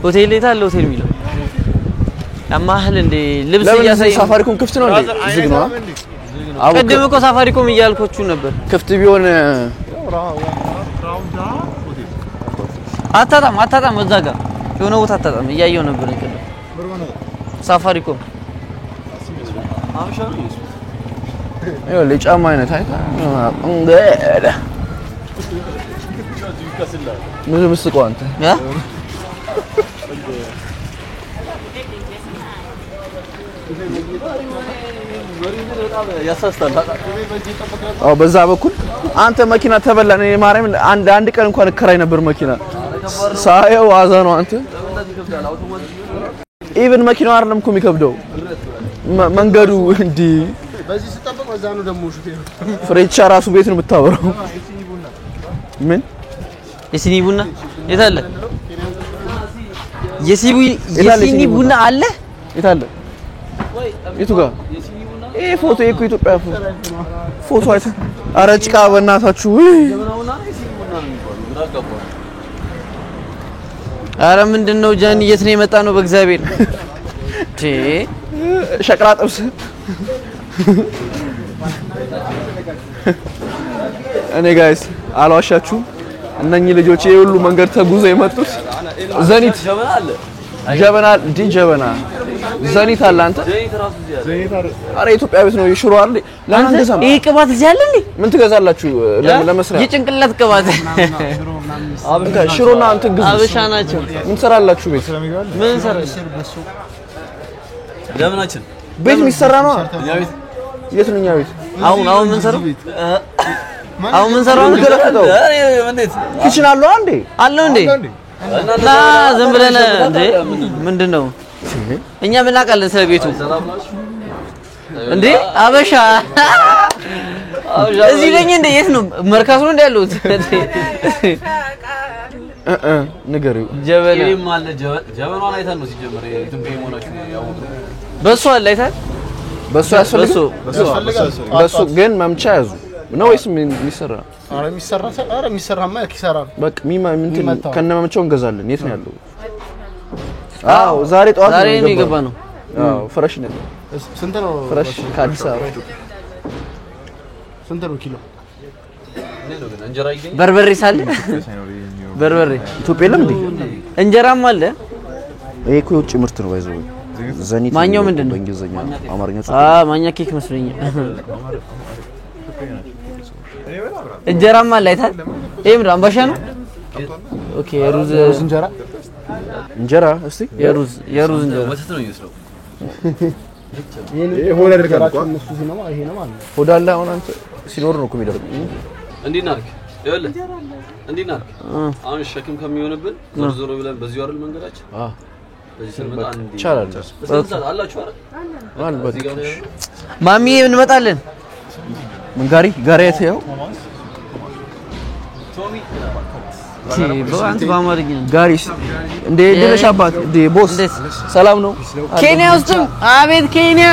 [SPEAKER 6] ሆቴል ይታል ሆቴል የሚለው ያማህል እንደ ልብስ ያሳይ
[SPEAKER 2] ሳፋሪኮም ክፍት ነው እንዴ ዝግ ነው
[SPEAKER 6] ቀደም እኮ ሳፋሪኮም እያልኮቹ ነበር
[SPEAKER 2] ክፍት ቢሆን
[SPEAKER 6] አታጣም እዛ ጋር የሆነ ቦታ አታጣም እያየው ነበር እንከለ ሳፋሪኮም
[SPEAKER 2] ይኸው ለጫማ አይነት አይታ እንደ ምን ምስቆ አንተ አው በዛ በኩል አንተ መኪና ተበላን እኔ ማርያም አንድ ቀን እንኳን እከራይ ነበር መኪና ሳየው ዋዛ ነው አንተ ኢቭን መኪናው አይደለም እኮ የሚከብደው መንገዱ እንዲ
[SPEAKER 4] በዚህ ስጠብቅ ወዛ ነው ደሞ ሹፌሩ
[SPEAKER 2] ፍሬቻ ራሱ ቤት ነው የምታወራው ምን
[SPEAKER 6] የሲኒ ቡና የታለ የሲኒ ቡና አለ
[SPEAKER 2] የታለ የቱ ጋር ይሄ ፎቶ እኮ ኢትዮጵያ ፎቶ አይተ ኧረ ጭቃ በእናታችሁ
[SPEAKER 6] ኧረ ምንድነው ጃኒ የት ነው የመጣ ነው በእግዚአብሔር
[SPEAKER 2] ሸቅላ ጥብስ እኔ ጋይስ አልዋሻችሁም እነኚህ ልጆች የሁሉ መንገድ ተጉዘው የመጡት ዘኒት ጀበና ጀበና ዘኒት አለ አንተ አረ ኢትዮጵያ ቤት ነው የሽሮ አይደል ለምን ገዛም
[SPEAKER 6] ይሄ ቅባት እዚህ አለ እንዴ
[SPEAKER 2] ምን ትገዛላችሁ ለመስሪያ
[SPEAKER 6] የጭንቅላት ቅባት
[SPEAKER 2] አብካ ሽሮና አንተ ግዙ
[SPEAKER 6] አበሻ ናቸው
[SPEAKER 2] ምን ሰራላችሁ ቤት
[SPEAKER 6] ምን ሰራላችሁ
[SPEAKER 3] ለምናችን
[SPEAKER 2] ቤት የሚሰራ ነው የት ነው እኛ ቤት
[SPEAKER 6] አሁን ምን ሰራው አሁን ምን ሰራው
[SPEAKER 2] ገለፈተው
[SPEAKER 3] እንዴት
[SPEAKER 2] ኪችን አለው አንዴ
[SPEAKER 6] አለው እንዴ ና ዝም ብለን እንዴ ምንድነው እኛ ምን አውቃለን ስለ ቤቱ እንዴ አበሻ እዚህ ነኝ እንዴ የት ነው መርካቶ ነው ያለሁት
[SPEAKER 2] ንገሪው
[SPEAKER 6] ጀበና
[SPEAKER 3] ይሄም አለ ጀበናውን አይተን ነው ሲጀምር ኢትዮጵያ ሆናችሁ ያው
[SPEAKER 6] በሱ አለ አይተን
[SPEAKER 2] በሱ ያስፈልጋል በሱ ግን መምቻ ያዙ ነው ወይስ ምን ይሰራ
[SPEAKER 4] አረ የሚሰራማ ኪሳራ
[SPEAKER 2] በቃ ሚማ እንትን ከነመምቻው እንገዛለን የት ነው ያለው አዎ ዛሬ ጠዋት
[SPEAKER 6] ነው የገባ ነው
[SPEAKER 2] አዎ ፍሬሽ ነው
[SPEAKER 4] ስንት ነው
[SPEAKER 2] ፍሬሽ ከአዲስ አበባ
[SPEAKER 4] ስንት ነው ኪሎ
[SPEAKER 3] እንጀራ ይገኝ
[SPEAKER 6] በርበሬ ሳለ በርበሬ
[SPEAKER 2] ኢትዮጵያ የለም እንዴ
[SPEAKER 6] እንጀራም አለ
[SPEAKER 2] ይሄ እኮ የውጭ ምርት ነው ባይዘው ዘኒት
[SPEAKER 6] ማኛው ምንድነው
[SPEAKER 2] በእንግሊዘኛ አማርኛ
[SPEAKER 6] ማኛ ኬክ መስለኛል እንጀራም አለ አይታል ይሄ ምንድነው አምባሻ ነው ኦኬ የሩዝ
[SPEAKER 2] እንጀራ እስቲ
[SPEAKER 6] የሩዝ እንጀራ
[SPEAKER 3] ወተት ነው ይመስለው
[SPEAKER 4] ይሄ ሆነ ደርጋራችሁ እነሱ ሲነማ ይሄ ነው ማለት ነው
[SPEAKER 2] ሆዳላ አሁን አንተ ሲኖር ነው እኮ የሚደርግ
[SPEAKER 3] እንዲናርክ ይኸውልህ እንዲናርክ አሁን ሸክም ከሚሆንብን ዞር ብለን በዚሁ አይደል መንገዳችን በዚህ ስንመጣ አንዴ
[SPEAKER 2] ይቻላል
[SPEAKER 3] አላችሁ አይደል
[SPEAKER 2] አለ በቃ
[SPEAKER 6] ማሚ እንመጣለን
[SPEAKER 2] ምን ጋሪ ያተው
[SPEAKER 6] በአንተ በአማርኛ
[SPEAKER 2] ጋሪስ እንዴ ደረሽ አባት እንዴ ቦስ ሰላም ነው
[SPEAKER 6] ኬንያ ውስጥም አቤት ኬንያ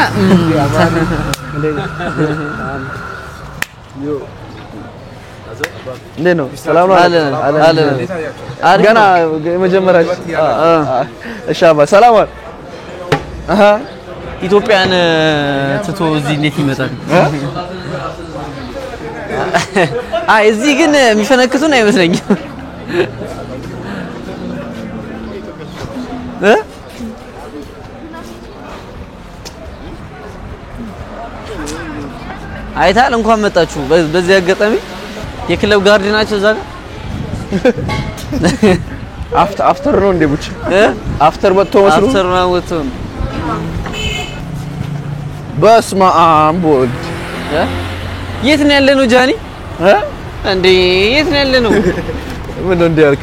[SPEAKER 2] እንዴ ነው ሰላም ነው
[SPEAKER 6] አለ
[SPEAKER 2] ገና መጀመሪያ እሺ አባ ሰላም አለ
[SPEAKER 6] ኢትዮጵያን ትቶ እዚህ እንዴት ይመጣል? አይ እዚህ ግን የሚፈነክቱን አይመስለኝም። አይታል እንኳን መጣችሁ። በዚህ አጋጣሚ የክለብ ጋርድ ናቸው እዛ ጋር
[SPEAKER 2] አፍተር ነው እንዴ ቡች አፍተር መጥቶ መስሎ
[SPEAKER 6] አፍተር ነው ወጥቶ
[SPEAKER 2] በስመ አብ ወልድ
[SPEAKER 6] የት ነው ያለነው ጃኒ እንዴ የት ነው ያለነው
[SPEAKER 2] ምን ነው እንዴ ያልክ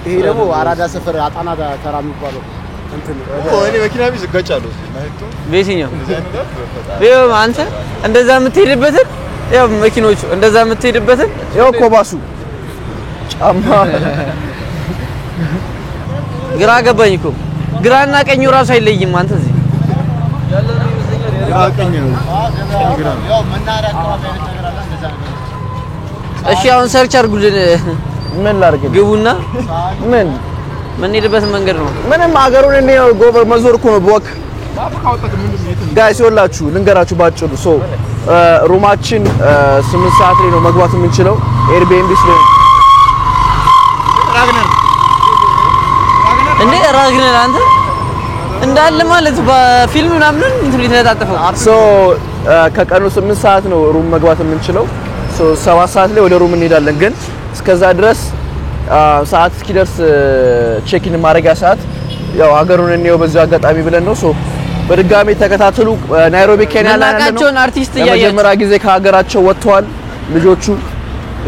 [SPEAKER 4] ይሄ ደግሞ አራዳ ሰፈር አጣና ተራ የሚባለው እንትን
[SPEAKER 7] እኔ መኪና ቢዝ ገጫለሁ ማይቶ
[SPEAKER 6] ቤትኛው ይኸው አንተ እንደዛ የምትሄድበትን ያው መኪኖቹ እንደዛ የምትሄድበትን
[SPEAKER 2] ያው ኮባሱ ጫማ
[SPEAKER 6] ግራ ገባኝ እኮ ግራና ቀኙ ራሱ አይለይም አንተ እዚህ
[SPEAKER 7] ቀኝ ነው
[SPEAKER 4] ያው መናሪያ አካባቢ አይነት ነገር አለ እንደዛ ነገር
[SPEAKER 6] እሺ አሁን ሰርች አድርጉልን
[SPEAKER 2] ምን ላድርግ
[SPEAKER 6] ግቡና
[SPEAKER 2] ምን
[SPEAKER 6] ሄድበት መንገድ ነው
[SPEAKER 2] ምንም ሀገሩን እኔ ጎበር መዞር እኮ ነው በወክ ጋይስ ይኸውላችሁ ልንገራችሁ ባጭሩ ሶ ሩማችን 8 ሰዓት ላይ ነው መግባት የምንችለው ኤርቢኤንቢ ስለሆነ
[SPEAKER 6] እንዴ ራግነር አንተ እንዳለ ማለት በፊልም ምናምን እንትን የተለጣጠፈው
[SPEAKER 2] ሶ ከቀኑ 8 ሰዓት ነው ሩም መግባት የምንችለው ሶ 7 ሰዓት ላይ ወደ ሩም እንሄዳለን ግን እስከዛ ድረስ ሰዓት እስኪደርስ ቼክ ኢን ማድረጊያ ሰዓት ያው ሀገሩን እንየው በዚህ አጋጣሚ ብለን ነው ሶ በድጋሚ ተከታተሉ ናይሮቢ ኬንያ ላይ ነው
[SPEAKER 6] ናቃቸውን አርቲስት
[SPEAKER 2] ለመጀመሪያ ጊዜ ከሀገራቸው ወጥተዋል ልጆቹ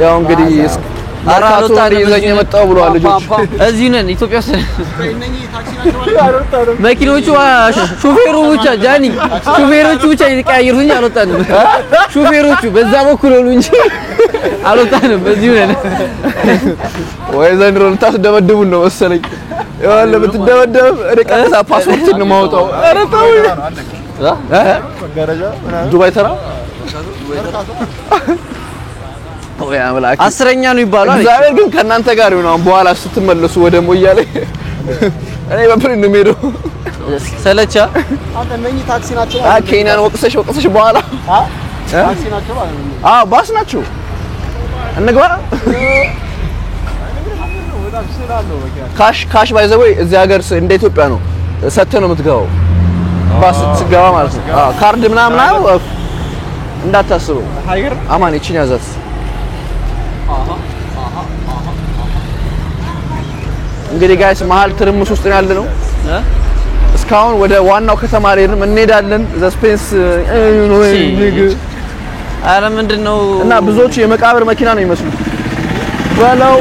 [SPEAKER 2] ያው እንግዲህ አራቶ ይዘኝ የመጣው ብለዋል ልጆቹ
[SPEAKER 6] እዚህ ነን ኢትዮጵያ ውስጥ መኪኖቹ ሹፌሩ ብቻ ጃኒ ሹፌሮቹ ብቻ ይቀያየሩኝ አልወጣንም ሹፌሮቹ በዛ በኩል ነው እንጂ አልወጣንም በዚህ ነን
[SPEAKER 2] ወይ ዘንድሮ ልታስደበድቡን ነው መሰለኝ ያለ ብትደበደብ እኔ ቀጥታ ፓስፖርት ነው ማውጣው ኧረ ተው ዱባይ ተራ ወይ አምላክ
[SPEAKER 6] አስረኛ ነው ይባላል
[SPEAKER 2] እግዚአብሔር ግን ከናንተ ጋር ነው በኋላ ስትመለሱ ወደ ሞያሌ እኔ በፕሪን ነው የምሄደው
[SPEAKER 6] ሰለቻ
[SPEAKER 4] አንተ እነኚህ ታክሲ ናቸው
[SPEAKER 2] ኬንያን ወቅሰሽ በኋላ
[SPEAKER 4] ታክሲ ናቸው ማለት
[SPEAKER 2] ባስ ናቸው እንግባ ካሽ ባይ ዘ ወይ እዚህ ሀገር እንደ ኢትዮጵያ ነው ሰተህ ነው የምትገባው ባስ ስትገባ ማለት ነው ካርድ ምናምን እንዳታስበው አማን እቺን ያዛት እንግዲህ ጋይስ መሀል ትርምስ ውስጥ ያለ ነው እስካሁን ወደ ዋናው ከተማ ላይ እንሄዳለን ዘስፔንስ
[SPEAKER 6] አረ ምንድነው
[SPEAKER 2] እና ብዙዎቹ የመቃብር መኪና ነው የሚመስሉት በለው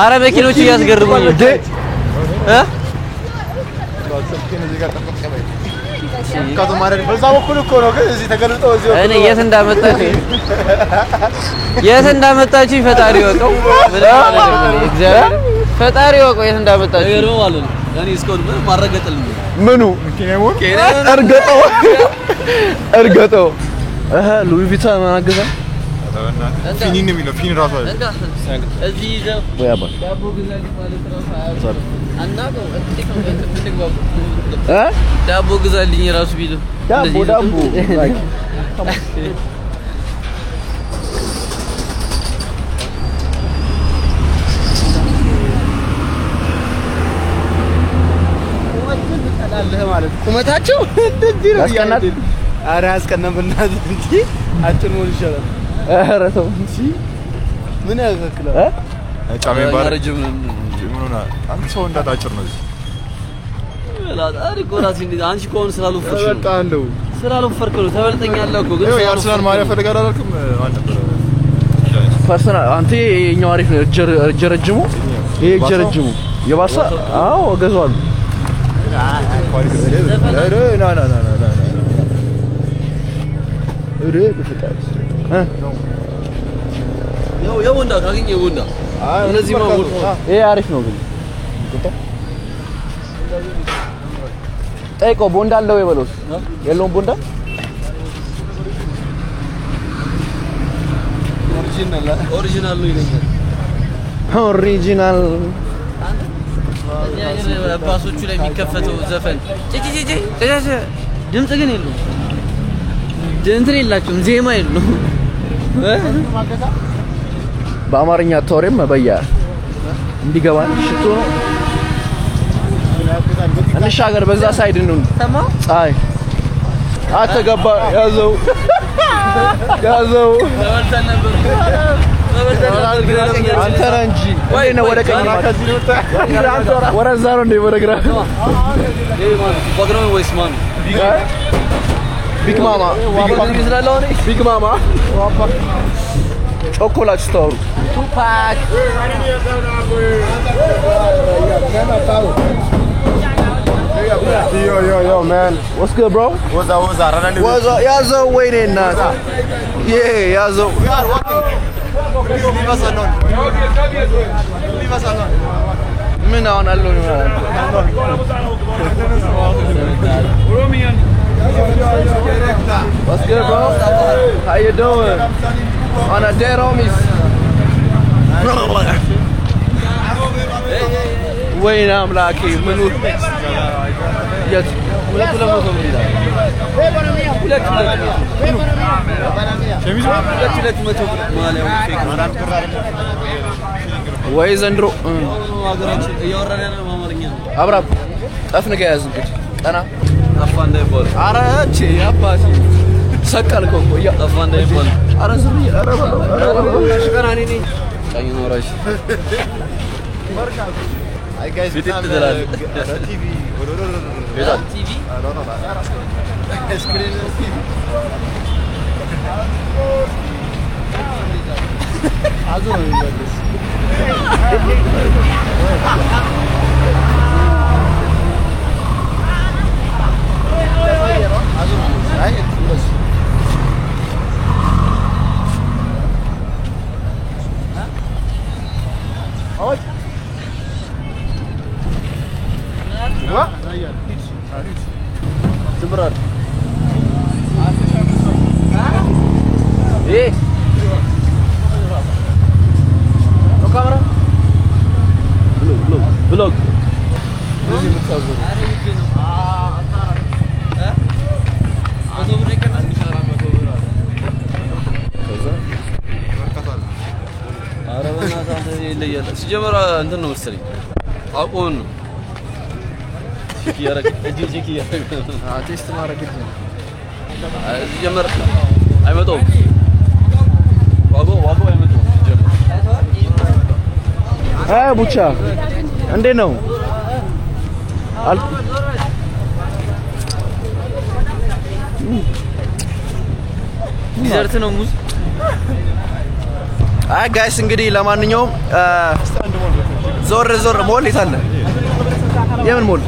[SPEAKER 6] አረ መኪኖቹ ያስገርሙኝ
[SPEAKER 4] በዛ በኩል እኮ ነው ግን እዚህ ተገልጠው እዚህ
[SPEAKER 6] እኔ የት እንዳመጣችሁ ፈጣሪ ወቀው እግዚአብሔር ፈጣሪ ወቀው የት እንዳመጣችሁ
[SPEAKER 3] ነገር ማለት ነው ያኔ እስኮን ማረጋገጥልኝ
[SPEAKER 2] ምኑ እርገጠው ሉዊ ቪታን ማናገዛ
[SPEAKER 7] ፊኒን ነው የሚለው ፊኒ ራሱ አይደል
[SPEAKER 6] እዚህ ይዘው
[SPEAKER 2] ወያባ
[SPEAKER 6] ዳቦ ግዛልኝ ማለት ራሱ አናውቀው ዳቦ ግዛልኝ ራሱ ቢሉ
[SPEAKER 2] ዳቦ
[SPEAKER 4] ማለት ቁመታቸው እንደዚህ ነው ያስቀናል ኧረ ያስቀናል በእናትህ እንጂ አጭር መሆን ይሻላል
[SPEAKER 2] ኧረ ተው እንጂ
[SPEAKER 4] ምን ያክላል
[SPEAKER 7] ጫሜ ባረ ምን አንተ ሰው እንዳጣጭር ነው እዚህ
[SPEAKER 3] ታዲያ ቆራሲ እንዴ አንቺ ኮን ስላልወፈርሽ ነው
[SPEAKER 4] በቃ እንደው
[SPEAKER 3] ስላልወፈርክ ነው ተበልጠኛለህ እኮ ግን
[SPEAKER 7] የአርሰናል ማሊያ ፈልጋለህ አላልክም ማን ነበር
[SPEAKER 2] ፐርሰናል አንተ የኛው አሪፍ ነው ጀረጅሙ ይሄ ጀረጅሙ የባሳ አዎ እገዛዋለሁ
[SPEAKER 3] የቦንዳ ካገኘ የቦንዳ እነዚህ ማሙል
[SPEAKER 2] ይሄ አሪፍ ነው ግን ጠይቆ ቦንዳ አለው የበሎስ የለውም ቦንዳ
[SPEAKER 3] ኦሪጂናል ነው ይለኛል
[SPEAKER 2] ኦሪጂናል
[SPEAKER 6] ባሶቹ ላይ የሚከፈተው ዘፈን ድምጽ ግን የለውም እንትን የላቸውም ዜማ የለውም
[SPEAKER 2] በአማርኛ ተወሬም መበያ እንዲገባን ሽቶ ነው እንሻገር በዛ ሳይድ ነው ፀሐይ አተገባ ያዘው አንተ ነህ እንጂ ወይ ነው ወደ ቀኝ ወረዛ ነው እንደ ወረግራ
[SPEAKER 3] ወግራ ወይስ ማን
[SPEAKER 2] ቢግ ማማ ቢግ ማማ ቾኮላት ስታወሩ ቱፓክ
[SPEAKER 4] Yo, man.
[SPEAKER 2] What's good, bro?
[SPEAKER 4] What's up?
[SPEAKER 2] Yazo, waiting now. Yeah, Yazo.
[SPEAKER 4] We are walking. Please leave us alone. Leave us alone.
[SPEAKER 2] Me now on alone. What's good, bro? How you doing? On a dead homies. Wait, I'm lucky. Yes. ወይ ዘንድሮ
[SPEAKER 3] ሀገራችን እያወራን ያለው በአማርኛ ነው
[SPEAKER 2] አብራብ ጠፍንገ ያዝ እንግዲህ ቀና
[SPEAKER 3] ጠፋ እንዳይባል
[SPEAKER 2] ኧረ እቺ አባሲ ሰቀልከው እኮ
[SPEAKER 3] ጠፋ እንዳይባል
[SPEAKER 2] ኧረ ዝም ኧረ ቀና ነኝ
[SPEAKER 3] ቀኝ ኖራሽ
[SPEAKER 4] Hi guys,
[SPEAKER 3] TV.
[SPEAKER 4] TV. Screen TV. Azu What?
[SPEAKER 2] Seberat. Eh. No kamera? Vlog.
[SPEAKER 3] ሲጀመር እንትን ነው መሰለኝ አቆን ነው ሲያረግ ጂጂ ያረግ
[SPEAKER 2] ቴስት ማድረግ ነው
[SPEAKER 3] ሲጀመር አይመጣውም ዋጎ አይመጣውም ሲጀመር
[SPEAKER 2] ቡቻ እንዴት ነው
[SPEAKER 6] ዲዘርት ነው ሙዝ
[SPEAKER 2] አይ ጋይስ እንግዲህ ለማንኛውም ዞር ሞል ይታለ የምን ሞል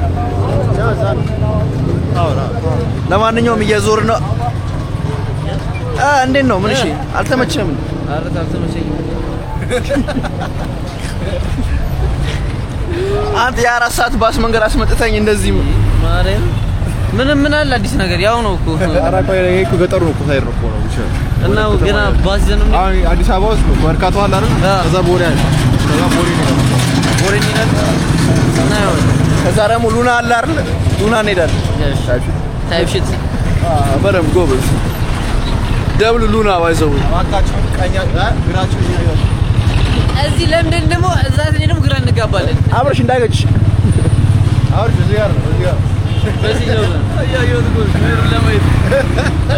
[SPEAKER 2] ለማንኛውም እየዞር ነው እንዴት ነው ምን እሺ አልተመቸም
[SPEAKER 6] አረታ አልተመቸኝ
[SPEAKER 2] አንተ ያ4 ሰዓት ባስ መንገድ አስመጥተኝ እንደዚህ
[SPEAKER 6] ማረም ምን አለ አዲስ ነገር ያው ነው እኮ
[SPEAKER 7] አራቆ እኮ ገጠሩ ነው እኮ ሳይር ነው ብቻ
[SPEAKER 6] እና ገና ባስ ዘነው
[SPEAKER 7] አዲስ አበባ ውስጥ መርካቶ አለ አይደል ከዛ ቦሌ አለ ከዛ ቦሌ ነው
[SPEAKER 2] ከዛ ደግሞ ሉና አለ አይደል ሉና እንሄዳለን
[SPEAKER 6] ታይፕሺት
[SPEAKER 2] በደም ጎበዝ ደብል ሉና ባይዘው
[SPEAKER 4] አዋቃችሁ ቀኛ ግራችሁ ይያዩ
[SPEAKER 6] እዚህ ለምንድን ደግሞ እዛ ደግሞ ግራ እንጋባለን
[SPEAKER 2] አብረሽ እንዳይገጭ
[SPEAKER 4] አውር እዚህ ጋር
[SPEAKER 3] በዚህ ነው አያየው ነው ለማየት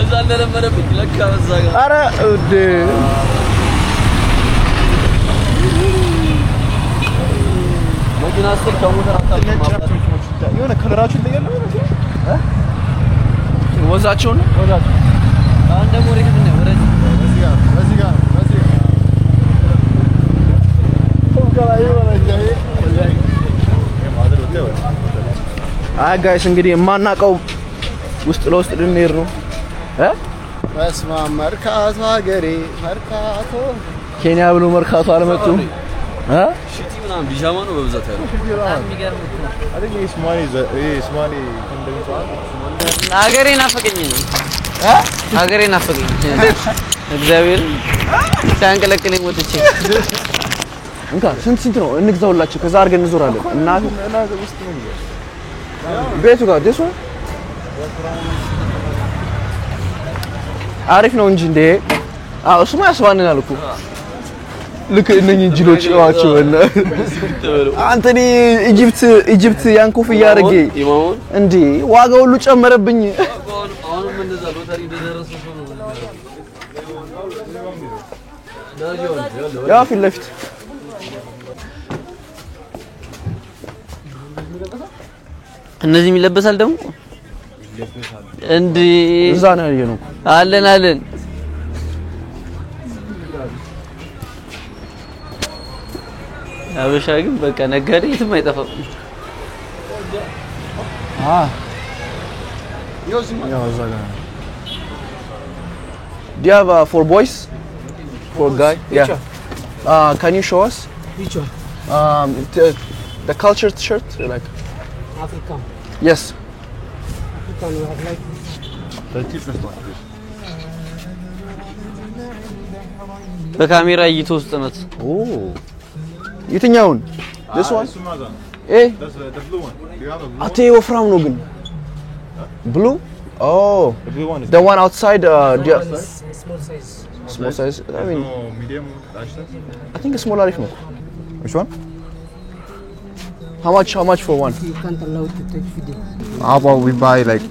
[SPEAKER 3] እዛ እንደለመደብኝ ለካ በዛ ጋር
[SPEAKER 2] አረ እዴ
[SPEAKER 3] መኪና ስል ከሞተር አታውቅም
[SPEAKER 4] የሆነ ከለራችሁ ይለያል
[SPEAKER 2] ወዛቸውን
[SPEAKER 6] አሁን ደግሞ ወዴት ነው
[SPEAKER 4] በዚህ ጋር
[SPEAKER 2] አይ ጋይስ እንግዲህ የማናቀው ውስጥ ለውስጥ ልንሄድ ነው
[SPEAKER 4] በስመ አብ መርካቶ ሀገሬ መርካቶ
[SPEAKER 2] ኬንያ ብሎ መርካቶ አልመጡም
[SPEAKER 3] ሽቲ ምናምን ቢጃማ ነው በብዛት ያለው
[SPEAKER 6] ሀገሬ ናፈቀኝ ሀገሬ ናፈቀኝ እግዚአብሔር ሳንቀለቅለኝ ወጥቼ
[SPEAKER 2] እንካ ስንት ነው እንግዛውላችሁ ከዛ አድርገን እንዞራለን እናት ቤቱ ጋር ደስ አሪፍ ነው እንጂ እንዴ እሱማ ያስባንናል እኮ ልክ እነኚህ ጅሎች ዋቸው አንተኒ ኢጂፕት ያን ኮፍያ አድርጌ እንዴ ዋጋው ሁሉ ጨመረብኝ
[SPEAKER 3] አሁንም እንደዛ ሎተሪ እንደደረሰ ነው
[SPEAKER 2] ያ ፊት ለፊት
[SPEAKER 6] እነዚህ የሚለበሳል ደግሞ እንዴ
[SPEAKER 2] እዛ ነው ያየነው
[SPEAKER 6] አለን አበሻ ግን በቃ ነጋዴ የትም አይጠፋም
[SPEAKER 2] Do you have for boys? For guy? Yeah. Can you show us?
[SPEAKER 8] Which one?
[SPEAKER 2] The culture shirt like
[SPEAKER 8] African.
[SPEAKER 2] Yes.
[SPEAKER 8] African we have like
[SPEAKER 6] በካሜራ እይታ ውስጥ ነው
[SPEAKER 2] የትኛውን this one
[SPEAKER 7] the blue one. Do you have a blue
[SPEAKER 2] አቴ ወፍራም ነው ግን blue oh
[SPEAKER 7] The blue one is
[SPEAKER 2] the one outside
[SPEAKER 8] small size.
[SPEAKER 2] small size I mean
[SPEAKER 7] no medium large size.
[SPEAKER 2] I think small arif no
[SPEAKER 7] Which one?
[SPEAKER 2] how much for one
[SPEAKER 8] You can't allow to take video.
[SPEAKER 7] How about we buy like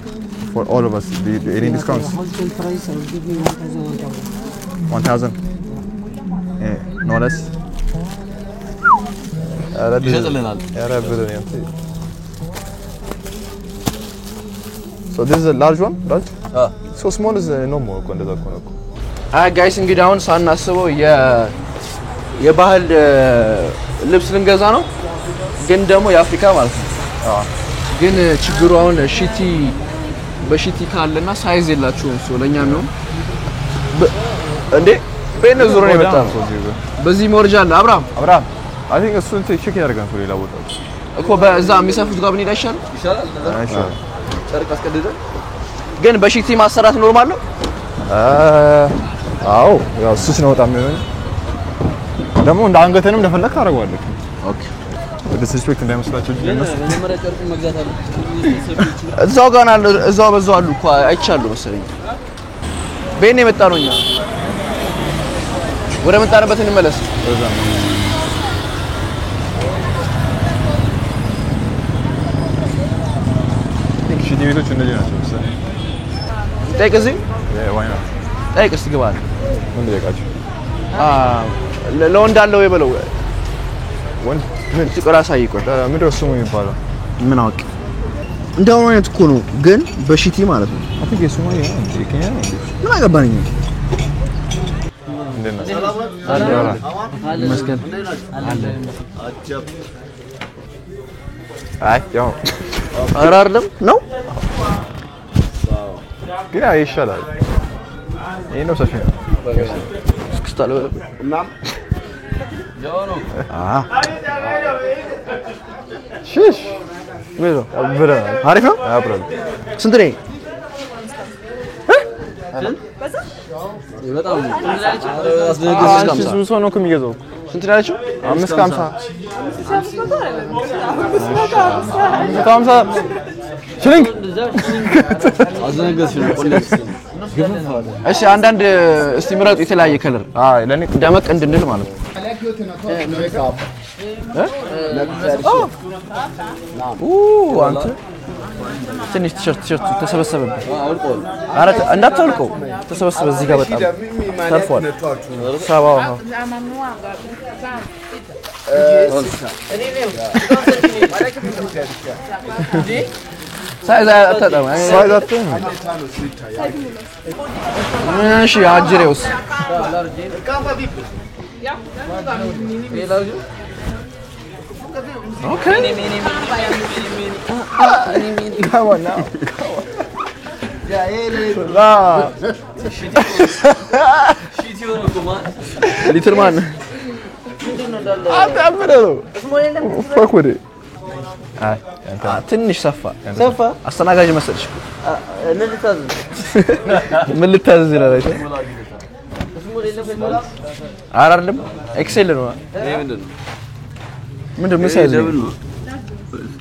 [SPEAKER 7] for all of us? Do you any discounts?
[SPEAKER 8] Wholesale price I will give you 1,000.
[SPEAKER 7] 1,000? No less?
[SPEAKER 3] ይሸጥልናል
[SPEAKER 7] So this is a large one? Large? So small is no more.
[SPEAKER 2] ጋይስ እንግዲህ አሁን ሳናስበው የባህል ልብስ ልንገዛ ነው ግን ደግሞ የአፍሪካ ማለት ነው ግን ችግሩ አሁን በሺቲ ካለና ሳይዝ የላችሁም ሶ ለኛም ነው እንዴ በእነ ዙር ነው የመጣው በዚህ ሞርጃ አለ አብራም
[SPEAKER 7] I think it's soon to check ያደርጋል ሌላ ቦታ
[SPEAKER 2] እኮ በዛ የሚሰፉት ጋር ምን ይላሻል
[SPEAKER 7] ይሻላል
[SPEAKER 2] ጨርቅ አስቀድደን ግን በሺቲ ማሰራት ኖርማል ነው
[SPEAKER 7] አዎ ያው እሱ ነው በጣም የሚሆነው ደግሞ እንደ አንገተንም እንደፈለክ ታደርገዋለህ
[SPEAKER 2] ኦኬ
[SPEAKER 7] ዲስሪስፔክት እንዳይመስላችሁ እነሱ
[SPEAKER 3] መጀመሪያ ጨርቁን መግዛት አለ
[SPEAKER 2] እዛው ጋር አለ እዛው በዛው አሉ እኮ አይቻሉ መሰለኝ በእኔ የመጣ ነው እኛ ወደ መጣንበት እንመለስ
[SPEAKER 7] ሽቲ ቤቶች እንደዚህ ናቸው መሰለኝ
[SPEAKER 2] ጠይቅ እዚህ
[SPEAKER 7] ዋይ ነው
[SPEAKER 2] ጠይቅ እስቲ ግባ
[SPEAKER 7] ምን ልጠይቃችሁ
[SPEAKER 2] ለወንድ አለው የበለው
[SPEAKER 7] ወንድ
[SPEAKER 2] ምን ጥቁር አሳይቆኝ
[SPEAKER 7] ምንድን ነው ስሙ የሚባለው
[SPEAKER 2] ምን አውቅ እንደው አይነት እኮ ነው ግን በሺቲ ማለት ነው
[SPEAKER 7] አትክ የሱማ ነው እንዴ ከኛ ነው
[SPEAKER 2] ምን አገባኝ
[SPEAKER 7] እንደና
[SPEAKER 2] መስከን
[SPEAKER 7] አይ ያው
[SPEAKER 2] አራርለም ነው
[SPEAKER 7] ግን አይ ይሻላል ይሄ ነው ሰፊ ነው
[SPEAKER 2] እስክስታለ እና
[SPEAKER 7] ሽሽ
[SPEAKER 2] ምን ነው
[SPEAKER 7] አብራ
[SPEAKER 2] አሪፍ ነው
[SPEAKER 7] አብራ
[SPEAKER 2] ስንት ነው
[SPEAKER 3] በጣም
[SPEAKER 7] አስደንግጦ ነው ከሚገዛው
[SPEAKER 2] ስንት ናቸው
[SPEAKER 7] 550 ሽሊንግ
[SPEAKER 3] አዘነገስ ነው ቆለስ
[SPEAKER 2] እሺ አንዳንድ እስቲ ምረጡ የተለያየ ከለር
[SPEAKER 7] ለኔ
[SPEAKER 2] ደመቅ እንድንል ማለት ነው አንተ ትንሽ ቲሸርት ተሰበሰበበት አረ እንዳታወልቀው ተሰበሰበ እዚህ ጋር በጣም ተርፏል ሰባው ሳይዝ አታጣም
[SPEAKER 7] ሳይዝ አታጣም
[SPEAKER 2] እሺ አጅሬውስ Okay.
[SPEAKER 7] Come on now.
[SPEAKER 2] ሊትል ማን አታምረው ፈክ ወደ ትንሽ ሰፋ አስተናጋጅ መሰልሽ ምን ልታዘዝ ይላል አይደል አይደለም ኤክሴል ነው ምንድነው መሳይዝ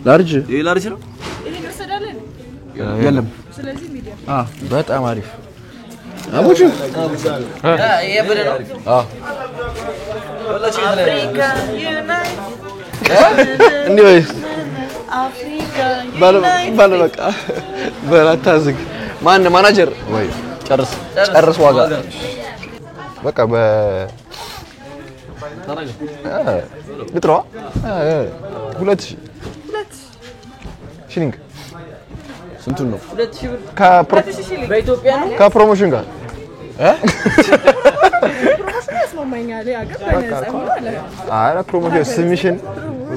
[SPEAKER 2] ላርጅ
[SPEAKER 3] ላርጅ ነው
[SPEAKER 2] የለም ስለዚህ ሚዲያ በጣም አሪፍ አቦቹ የበለ ነው አፍሪካ ዩናይት እንዴ አፍሪካ ባለ በቃ በላታዝግ ማን ማናጀር ወይ ጨርስ ዋጋ በቃ በ ልጥራ 2000 ሽሊንግ ስንቱን ነው 2000 ብር በኢትዮጵያ ነው ከፕሮሞሽን ጋር ፕሮሞሽን ያስማማኛል ያገባኛል አረ ፕሮሞሽን ስሚሽን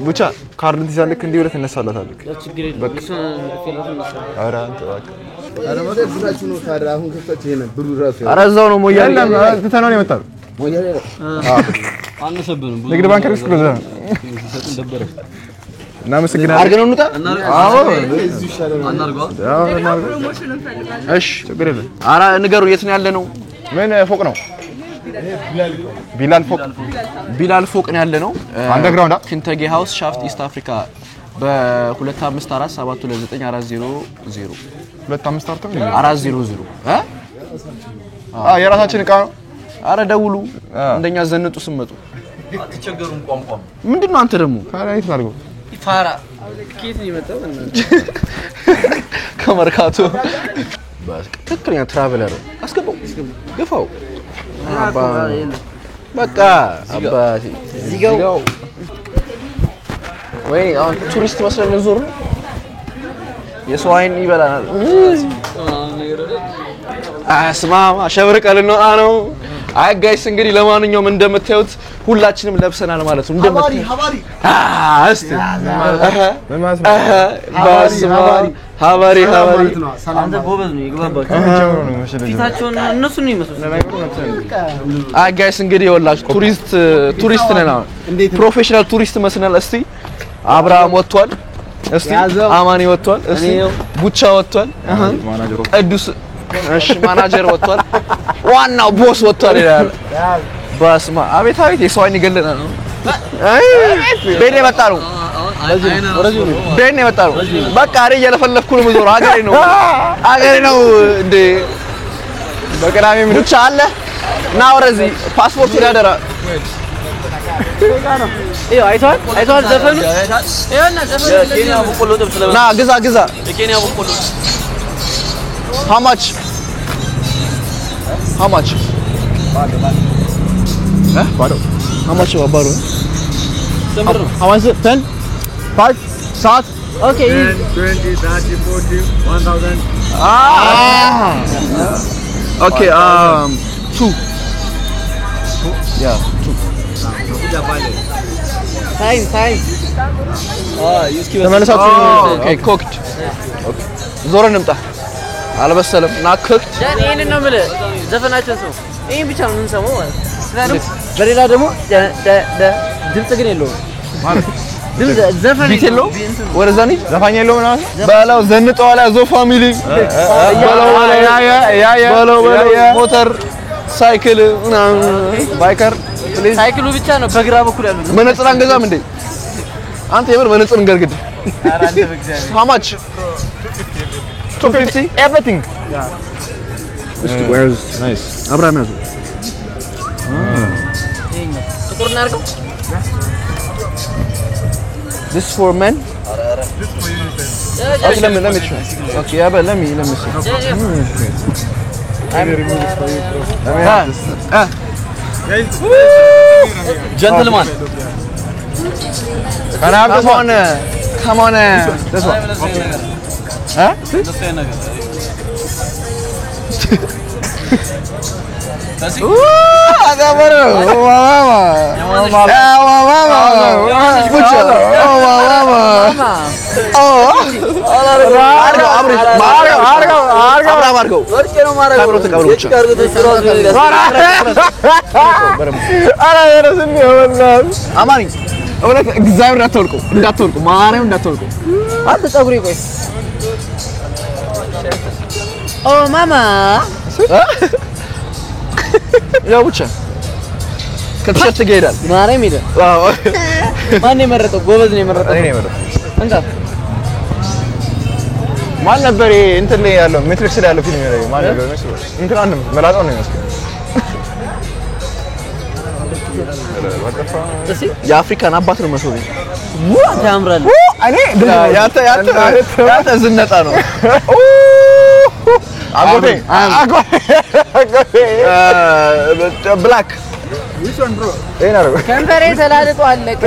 [SPEAKER 2] ብቻ ካርድ ትይዛለህ እንዴ ወደ ተነሳላታለህ በቃ አረ አንተ በቃ አረ ማለት ብራችሁ ነው ታዲያ አሁን ከፍታችሁ ይሄን ብሩ ራሱ አረ እዛው ነው ሞያሌ ተታነው ነው የመጣው ሞያሌ አንሰብንም ንግድ ባንክ ሪስክ ነው ሰጥን ደበረ እና መስግና አርገነው እንውጣ አዎ እዚህ ይሻላል አናርገው ፕሮሞሽን እንፈልጋለን እሺ ችግር የለም አረ ንገሩ የት ነው ያለ ነው ምን ፎቅ ነው ቢላል ፎቅ ነው ያለ ነው አንደርግራውንድ ኪንተጌ ሃውስ ሻፍት ኢስት አፍሪካ በ25472940 254400 የራሳችን ዕቃ ነው አረ ደውሉ እንደኛ ዘንጡ ስመጡ አትቸገሩም ቋንቋም ምንድነው አንተ ደግሞ ካራይት አድርገው ፋራ ኬት ነው የመጣው ከመርካቶ ትክክለኛ ትራቨለር አስገባው ግፋው በቃ አባቴ እዚጋው ወይ አሁን ቱሪስት መስለን ዞር የሰው አይን ይበላናል አስማማ ሸብርቀል ነው አነው አይ ጋይስ እንግዲህ ለማንኛውም እንደምታዩት ሁላችንም ለብሰናል ማለት ነው እንደምታዩት እስቲ ሀባሪ አንተ ጎበዝ ነው ይግባባችሁ ፊታቸውን እነሱ ነው ይመስሉት አይ ጋይስ እንግዲህ ይወላችሁ ቱሪስት ነን ፕሮፌሽናል ቱሪስት መስናል እስቲ አብርሃም ወጥቷል እስቲ አማኒ ወጥቷል እስቲ ቡቻ ወጥቷል ቅዱስ እሺ ማናጀር ወጥቷል ዋናው ቦስ ወጥቷል ይላል በስማ አቤት የሰው አይን ይገለና ነው አይ ቤኔ መጣ ነው ቤኔ መጣ ነው በቃ አሬ እየለፈለፍኩ ነው ምዞር አገሬ ነው እንዴ በቀዳሚ ምን ብቻ አለ ና ወረዚህ ፓስፖርት ያደራ ይኸው አይቷል ዘፈኑ ይኸውና ዘፈኑ የኬንያ በቆሎ ጥብስ ና ግዛ የኬንያ በቆሎ How much? Bado. How much was bado? How much is it? 10? 5? 7? Okay. 10, 20, 30, 40, 1000. Okay, 2. Yeah, 2. Time. Okay, cooked. Okay. ዞር እንምጣ አልበሰለም ናከክ ዳን ይሄን ነው ማለት ዘፈናቸው ሰው ይሄን ብቻ ነው እንሰማው ማለት ነው በሌላ ደግሞ ድምጽ ግን የለውም ማለት ድምጽ ዘፈን የለው ወረዛኒ ዘፋኝ የለው ማለት ባላው ዘንጠው አላ ዞ ፋሚሊ ባላው ሞተር ሳይክል ባይከር ሳይክሉ ብቻ ነው በግራ በኩል ያለው መነጽር አንገዛም እንዴ አንተ የምር መነጽር እንገርግድ ኧረ አንተ በእግዚአብሔር how much 250 everything yeah where's nice አብራም ያዙ ጥቁር እናርገው this for men this for you okay let me try okay yeah but let me see I remove this for you guys gentleman can I have this one come on this one huh agabaro mama pucha mama oh argo ሳብ አድርገው
[SPEAKER 3] ወርቄ ነው ማረግ
[SPEAKER 2] ካብሮ ተቀብሮ ብቻ
[SPEAKER 4] አረ ረስም ይሆናል
[SPEAKER 2] አማርኛ እውነት እግዚአብሔር እንዳትወልቁ ማርያም እንዳትወልቁ
[SPEAKER 6] አንተ ጸጉሬ ቆይ ኦ ማማ
[SPEAKER 2] ያው ብቻ ከትሸት ይሄዳል
[SPEAKER 6] ማርያም ሄደ
[SPEAKER 2] ዋው
[SPEAKER 6] ማን የመረጠው ጎበዝ ነው የመረጠው
[SPEAKER 4] እኔ ነው
[SPEAKER 6] እንካ
[SPEAKER 4] ማን ነበር እንትን ላይ ያለው ሜትሪክስ ላይ ያለው ፊልም ላይ ማን ነበር መስሎ እንትን አንድ መላጣው ነው የሚመስለው
[SPEAKER 2] የአፍሪካን አባት ነው መስሎኝ
[SPEAKER 6] አንተ ያምራል
[SPEAKER 4] እኔ
[SPEAKER 2] ያንተ ዝነጣ ነው
[SPEAKER 4] አጎቴ
[SPEAKER 2] ብላክ
[SPEAKER 6] ከንፈሬ ተላልጦ አለቀ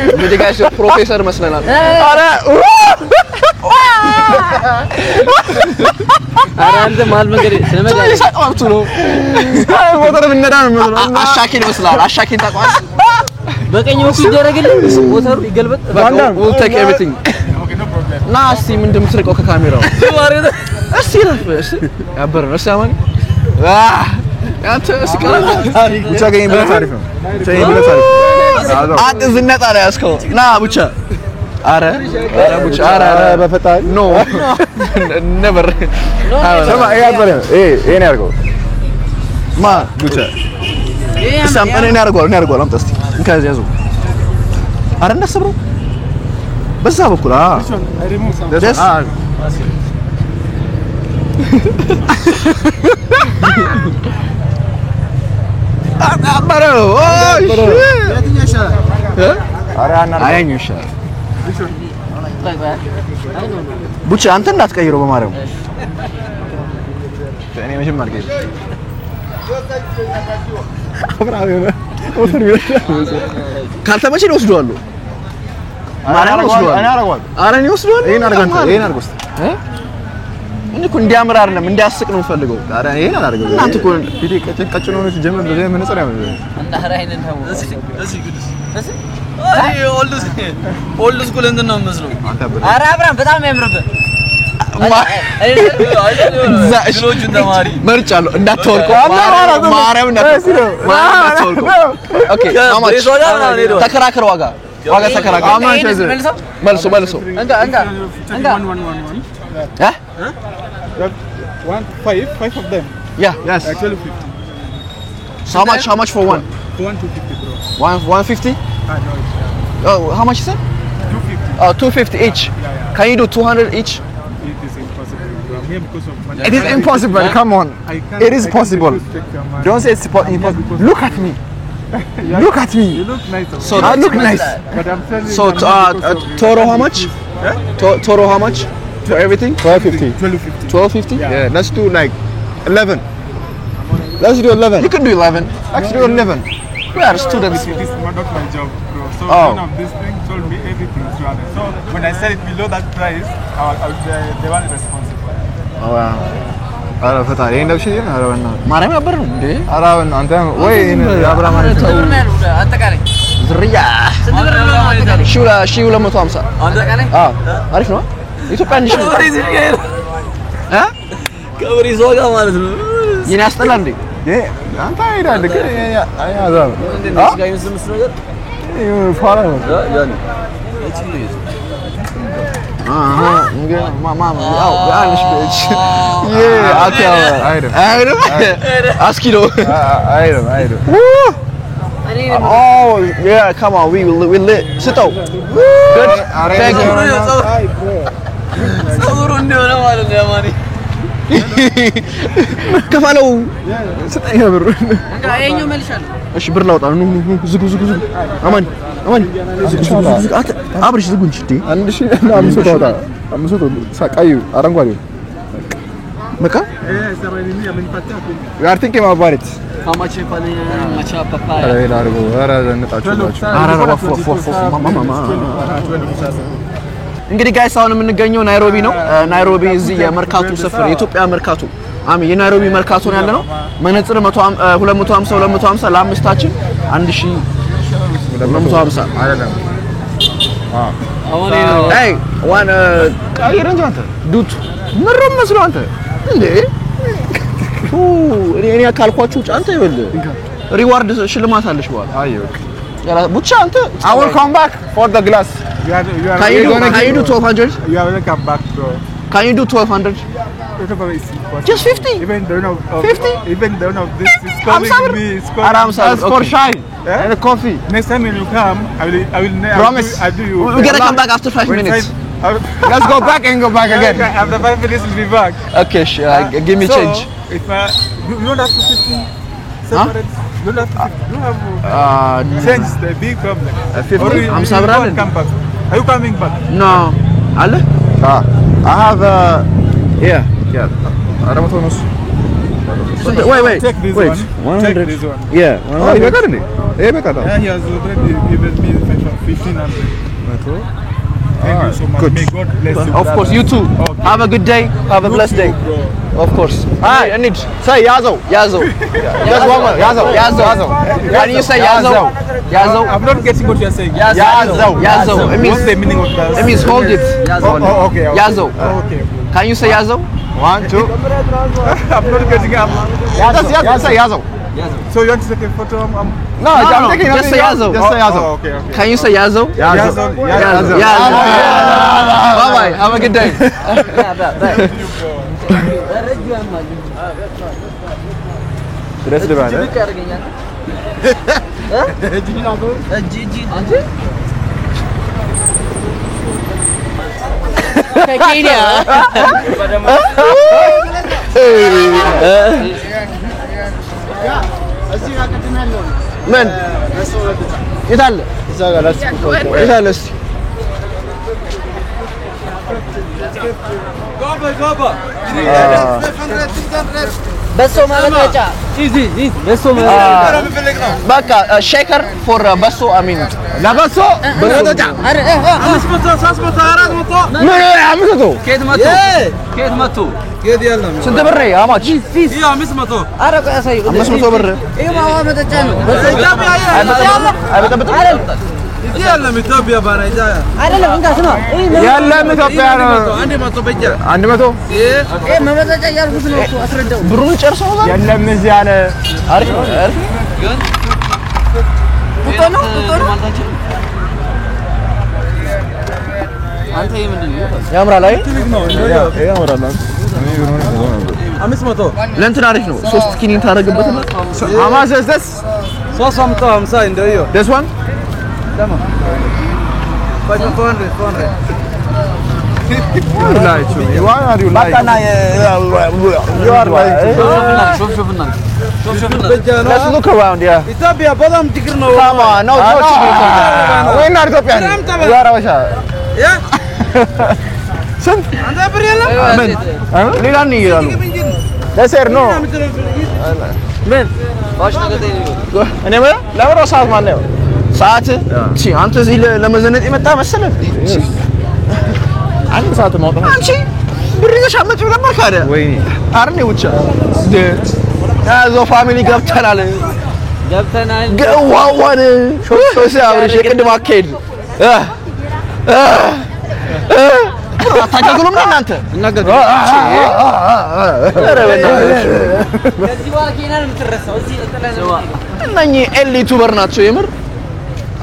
[SPEAKER 2] እንግዲህ ጋይስ ፕሮፌሰር መስለናል
[SPEAKER 6] ኧረ አንተ ማል መንገድ ስለመዳ
[SPEAKER 2] ይሳቀምቱ ነው ሞተር ብነዳ ነው የሚሆነው አሻኪን ይመስላል አሻኪን ታቋል
[SPEAKER 6] በቀኝ በኩል ይደረግልኝ ሞተሩ ይገልበጥ
[SPEAKER 2] we'll take everything ና እስቲ ምን እንደምትልቀው ከካሜራው እስቲ እሺ ያበረ ነው ሳማን ያንተ እስቲ ቀላል
[SPEAKER 4] ብቻ ገኝ ብለ ታሪፍ ነው ቻይ ብለ ታሪፍ
[SPEAKER 2] አንተ ዝነጣ ላይ ያስከው ና ብቻ አረ ብቻ አረ
[SPEAKER 4] በፈጣሪ
[SPEAKER 2] ኖ never
[SPEAKER 4] ሰማ ያበረ ይሄ ነው ያርገው
[SPEAKER 2] ማ ብቻ ሳምፓን እኔ አርጓል አምጣ እስቲ እንካዝ ያዙ አረ እንዳሰብሩ በዛ በኩል ደስ አባረው አያኛው ይሻላል ቡቻ አንተ እንዳትቀይረው በማርያም
[SPEAKER 4] እኔ መቼም አልቀይርም
[SPEAKER 2] ካልተመቸ ነው ወስደዋለሁ ማርያም ወስደዋለሁ
[SPEAKER 4] እኔ አረጋዋለሁ
[SPEAKER 2] አረ እኔ ወስደዋለሁ
[SPEAKER 4] ይሄን አርገው እስቲ
[SPEAKER 2] እኔ እኮ እንዲያምር አይደለም እንዲያስቅ ነው የምፈልገው
[SPEAKER 4] ኧረ ይሄን አላደርገው
[SPEAKER 2] እናንተ እኮ
[SPEAKER 4] ፊቴ ቀጭን ሆነች ጀመር እንደዚህ መነጽር ያመጣ
[SPEAKER 6] እንደ ራይነን ታው
[SPEAKER 3] ኦልድ ስኩል እንትን ነው መስለው
[SPEAKER 6] ኧረ አብራም በጣም የሚያምርብህ
[SPEAKER 3] ድሎቹን ተማሪ
[SPEAKER 2] መርጫለሁ እንዳትወልቀው ማርያም እንዳትወልቀው ኦኬ ማማች ተከራከር ዋጋ ተከራከር መልሶ
[SPEAKER 6] እንካ
[SPEAKER 5] Five of them.
[SPEAKER 2] yeah
[SPEAKER 4] yes
[SPEAKER 5] Actually 50.
[SPEAKER 2] so how much for one
[SPEAKER 5] 150 bro.
[SPEAKER 2] 150
[SPEAKER 5] No.
[SPEAKER 2] oh how much is it
[SPEAKER 5] 250.
[SPEAKER 2] oh 250 each can you do 200 each
[SPEAKER 5] It is impossible bro. I'm here because of money.
[SPEAKER 4] it is impossible come on
[SPEAKER 5] I can't,
[SPEAKER 4] it is
[SPEAKER 5] I can't
[SPEAKER 4] possible
[SPEAKER 5] take your money.
[SPEAKER 4] don't say it's impossible look at me look at me
[SPEAKER 5] You look nice.
[SPEAKER 2] so
[SPEAKER 4] I look nice
[SPEAKER 5] But I'm telling you.
[SPEAKER 2] so
[SPEAKER 5] I'm not because of-
[SPEAKER 2] Toro how much Toro how much for everything
[SPEAKER 4] 1250
[SPEAKER 5] 1250.
[SPEAKER 2] 1250
[SPEAKER 4] yeah let's do like 11 let's do 11
[SPEAKER 2] you can do 11
[SPEAKER 4] let's do 11
[SPEAKER 2] we are students
[SPEAKER 5] This is not my job, bro. So
[SPEAKER 4] Oh.
[SPEAKER 5] one of these things told me everything is running. So when I said it below that price, I'll be the one responsible.
[SPEAKER 4] ኧረ ፈጣሪ ይሄን ለብሽ ኧረ በእናትህ
[SPEAKER 2] ማርያም ያበር ነው እንዴ
[SPEAKER 4] ኧረ አንተ ወይ አብራም
[SPEAKER 6] አጠቃላይ
[SPEAKER 2] ዝርያ
[SPEAKER 6] ስንት ብር ነው አጠቃላይ
[SPEAKER 2] 1250
[SPEAKER 6] አጠቃላይ
[SPEAKER 2] አሪፍ ነው ኢትዮጵያ እንዲሽ ነው
[SPEAKER 3] ከብሪዞ ጋር ማለት ነው
[SPEAKER 2] የኔ ያስጠላ እንዴ
[SPEAKER 4] አንተ አይዳል ግን አዛብ
[SPEAKER 3] እንደዚህ ጋር ይመስልስ ነገር
[SPEAKER 4] ፋራ ነው
[SPEAKER 3] ያኔ
[SPEAKER 2] ማማ ያው ያንሽ bitch አይደም አስኪሎ
[SPEAKER 4] አይደም
[SPEAKER 2] oh yeah come on we lit ስጠው good thank you
[SPEAKER 3] ጸጉሩ እንደሆነ ማለት ነው ያማኒ
[SPEAKER 2] ከፋለው
[SPEAKER 4] ስጠኝ ብር
[SPEAKER 6] እንካ ይሄኛው መልሻለሁ
[SPEAKER 2] እሺ ብር ላውጣ ኑ ዝጉ አማን ዝጉ አብርሽ ዝጉ እንጂ
[SPEAKER 4] 1500 ታውጣ 500 ሳቃዩ አረንጓዴው በቃ we are thinking about it
[SPEAKER 6] ማማቼ ፓለ ማቻ ፓፓያ
[SPEAKER 4] ኧረ ሌላ አድርጎ ኧረ ዘንጣችሁላችሁ
[SPEAKER 2] እንግዲህ ጋይስ አሁን የምንገኘው ናይሮቢ ነው ናይሮቢ እዚህ የመርካቶ ሰፈር የኢትዮጵያ መርካቶ የናይሮቢ መርካቶ ነው ያለነው መነጽር 250 ለአምስታችን 1250
[SPEAKER 4] አይደለም
[SPEAKER 2] Hey, one ቀይር እንጂ አንተ ዱት ምንም መስሎ አንተ እንዴ እኔ ካልኳችሁ አንተ ይኸውልህ ሪዋርድ ሽልማት አለሽ በኋላ አይ በቃ ብቻ አንተ I will come back for the glass can you do 1200
[SPEAKER 5] You have to come back, bro.
[SPEAKER 2] can you do 1200 just 50
[SPEAKER 5] Even though of
[SPEAKER 2] 50
[SPEAKER 5] even though of this is calling me, it's calling
[SPEAKER 2] That's for shy and a coffee.
[SPEAKER 5] Next time when you come, I will
[SPEAKER 2] promise.
[SPEAKER 5] I do you.
[SPEAKER 2] We're gonna come back after 5 minutes. Let's go back and go back again.
[SPEAKER 5] Okay, after 5 minutes, we'll be back.
[SPEAKER 2] Okay, sure. Give me change.
[SPEAKER 5] If you don't have to 50 separate. You don't have to. You have change the big problem.
[SPEAKER 2] 50. I'm sorry.
[SPEAKER 5] Come back. Are you coming back?
[SPEAKER 2] No. Ale?
[SPEAKER 7] I have yeah. I don't know.
[SPEAKER 2] Wait.
[SPEAKER 5] Take this
[SPEAKER 2] wait.
[SPEAKER 5] one. Take this one.
[SPEAKER 2] Yeah.
[SPEAKER 7] Oh, you got it?
[SPEAKER 5] Yeah, he has already given me 1500. Thank you so much.
[SPEAKER 7] Good.
[SPEAKER 5] May God bless you.
[SPEAKER 2] Of course, you too.
[SPEAKER 5] Okay.
[SPEAKER 2] Have a good day. Have a blessed day.
[SPEAKER 5] Bro.
[SPEAKER 2] Of course.
[SPEAKER 7] Hi.
[SPEAKER 2] I need.
[SPEAKER 7] Say Yazo.
[SPEAKER 2] Yazo.
[SPEAKER 7] Just one more. Yazo.
[SPEAKER 2] Can you say Yazo? Yazo.
[SPEAKER 5] I'm not getting what you're saying.
[SPEAKER 2] Yazo. It means
[SPEAKER 5] What's the meaning of that?
[SPEAKER 2] It means hold it.
[SPEAKER 5] Okay.
[SPEAKER 2] Yazo.
[SPEAKER 5] Okay.
[SPEAKER 2] Can you say Yazo?
[SPEAKER 7] 1, 2.
[SPEAKER 5] I'm not getting up.
[SPEAKER 7] Yazo. Say Yazo.
[SPEAKER 5] So you want to take a photo?
[SPEAKER 7] No,
[SPEAKER 2] No, just say Yazo.
[SPEAKER 7] Just say Yazo.
[SPEAKER 5] Okay.
[SPEAKER 2] Can you say Yazo?
[SPEAKER 7] Yazo.
[SPEAKER 2] Yazo. Bye bye. Have a good day.
[SPEAKER 7] Dress the band.
[SPEAKER 6] ከኬንያ
[SPEAKER 2] ምን የት አለ? የት አለ? እስኪ
[SPEAKER 6] በሶ ማመጣጫ በሶ
[SPEAKER 2] በቃ ሼከር ፎር በሶ አሚን ለበሶ በመጠጫ
[SPEAKER 6] አረ
[SPEAKER 5] 500 300 400
[SPEAKER 2] ምን 500
[SPEAKER 6] ከየት መጡ
[SPEAKER 2] ስንት ብር አማች
[SPEAKER 5] ይሄ 500
[SPEAKER 6] አረ ቆይ አሳይ
[SPEAKER 2] 500 ብር
[SPEAKER 6] ይሄ ማመጣጫ ነው
[SPEAKER 2] አይበጠበጥም
[SPEAKER 5] እዚህ ያለም ኢትዮጵያ ባናይዛ
[SPEAKER 6] አይደለም እንካ ስማ
[SPEAKER 2] ያለም ኢትዮጵያ ነው
[SPEAKER 5] 100 በጃ
[SPEAKER 2] 100
[SPEAKER 6] ይሄ ማመጣጫ ያልኩት ነው እኮ አስረዳው
[SPEAKER 2] ብሩን ጨርሰው
[SPEAKER 7] የለም እዚህ ያለ
[SPEAKER 2] አሪፍ ነው
[SPEAKER 3] ግን
[SPEAKER 6] ቁጦ ነው
[SPEAKER 3] አንተ ይሄ ምንድን ነው?
[SPEAKER 2] ያምራል አይ
[SPEAKER 7] ያምራል
[SPEAKER 5] 500
[SPEAKER 2] ለእንትን አሪፍ ነው 3 ኪኒን ታደርግበትና
[SPEAKER 7] How much is this?
[SPEAKER 5] 350 እንደው
[SPEAKER 2] this one
[SPEAKER 5] 400
[SPEAKER 7] Why are you lying? You are lying.
[SPEAKER 2] let's look around yeah
[SPEAKER 5] ኢትዮጵያ በጣም ችግር ነው
[SPEAKER 2] come on no
[SPEAKER 7] We're not Ethiopian. We are Habasha.
[SPEAKER 5] ያ
[SPEAKER 2] ስንት
[SPEAKER 5] አንተ ብር የለም
[SPEAKER 2] ምን ሌላ ነው ይላሉ
[SPEAKER 7] They said no.
[SPEAKER 2] ምን
[SPEAKER 3] ባሽ ነገር ነው
[SPEAKER 2] እኔ ማለት ለምን ሰዓት ማን ነው ሰዓት እቺ አንተ እዚህ ለመዘነጥ የመጣ መሰለህ
[SPEAKER 7] አንድ ሰዓት ማውጣት
[SPEAKER 2] አንቺ ብር ይዘሽ አመጪው ነበር ካደ
[SPEAKER 7] ወይኔ
[SPEAKER 2] አርኔ ውቻ ያዞ ፋሚሊ ገብተናል ገዋዋን ሾሽ አብርሽ የቅድም አካሄድ አታገግሉም እናንተ እናገግሉ
[SPEAKER 6] ከዚህ በኋላ ኬንያ ነው የምትረሳው እዚህ
[SPEAKER 2] እነኚህ ኤሊ ዩቲዩበር ናቸው የምር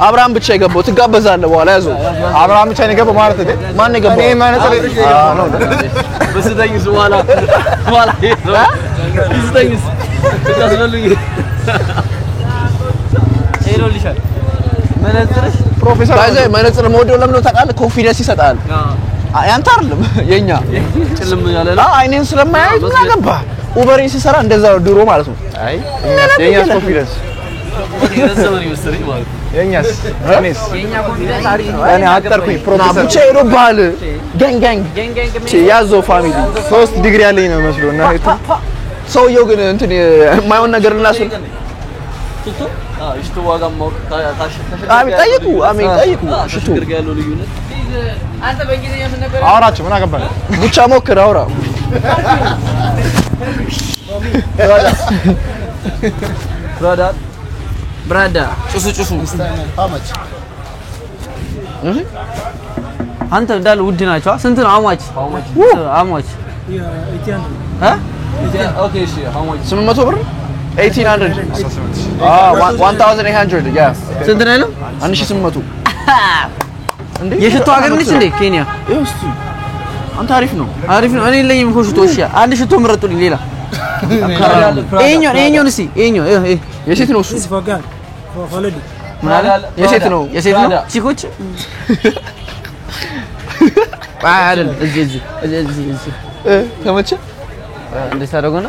[SPEAKER 2] አብርሃም ብቻ የገባው ትጋበዛለህ በኋላ ያዘው
[SPEAKER 7] አብርሃም ብቻ ነው የገባው ማለት ነው።
[SPEAKER 2] ማን የገባው
[SPEAKER 7] እኔ ማለት ነው።
[SPEAKER 3] በስተኝስ በኋላ በስተኝስ ታስበሉኝ
[SPEAKER 6] ሄሎልሻል መነጽርሽ
[SPEAKER 2] ፕሮፌሰር ባይዘ መነጽር ሞዴል ለምን ነው ታውቃለህ ኮንፊደንስ ይሰጣል ያንተ አይደለም የኛ
[SPEAKER 3] ጭልም ያለ ነው
[SPEAKER 2] አይኔን ስለማያይ ምን አገባ ኡበርን ሲሰራ እንደዛ ድሮ ማለት ነው
[SPEAKER 7] አይ የኛስ ኮንፊደንስ
[SPEAKER 3] የረሰመን ይመስልኝ ማለት ነው
[SPEAKER 7] የኛስ እኔስ
[SPEAKER 6] የኛ ኮንፊደንስ አሪፍ ነው
[SPEAKER 7] እኔ አጠርኩኝ ፕሮፌሰር
[SPEAKER 2] ብቻ ይሮባል ጋንጋንግ ያዞ ፋሚሊ
[SPEAKER 7] 3 ዲግሪ ያለኝ ነው መስሎ እና
[SPEAKER 2] ሰውየው ግን እንትን የማይሆን ነገር እናስል
[SPEAKER 3] ሽቶ ዋጋ ማውቅ
[SPEAKER 2] አሚን ጠይቁ ሽቶ
[SPEAKER 3] ግርጋ ያለው ልዩነት
[SPEAKER 6] አንተ በእንግሊዝኛ ምን ነበር
[SPEAKER 7] አውራችሁ ምን አገባኝ
[SPEAKER 2] ብቻ ሞክር አውራ
[SPEAKER 6] ብራዳ
[SPEAKER 2] ጭሱ
[SPEAKER 7] how much
[SPEAKER 6] አንተ እንዳለ ውድ ናቸው ስንት ነው አሟች አሟች
[SPEAKER 3] ኦኬ እሺ how much
[SPEAKER 2] 800 ብር 1800 1800 ያ
[SPEAKER 6] ስንት ነው ያለው
[SPEAKER 2] 1800
[SPEAKER 6] እንዴ የሽቶ ሀገር ነች እንዴ ኬንያ
[SPEAKER 2] እስቲ አንተ አሪፍ ነው
[SPEAKER 6] እኔ ለኝም እኮ ሽቶ እሺ አንድ ሽቶ ምረጡልኝ ሌላ ኤኞን እስቲ ኤኞ
[SPEAKER 2] የሴት ነው እሱ
[SPEAKER 6] ማለት የሴት ነው ቺኮች አይደል እዚህ
[SPEAKER 2] ተመቸ
[SPEAKER 6] እንደዚህ አደረገና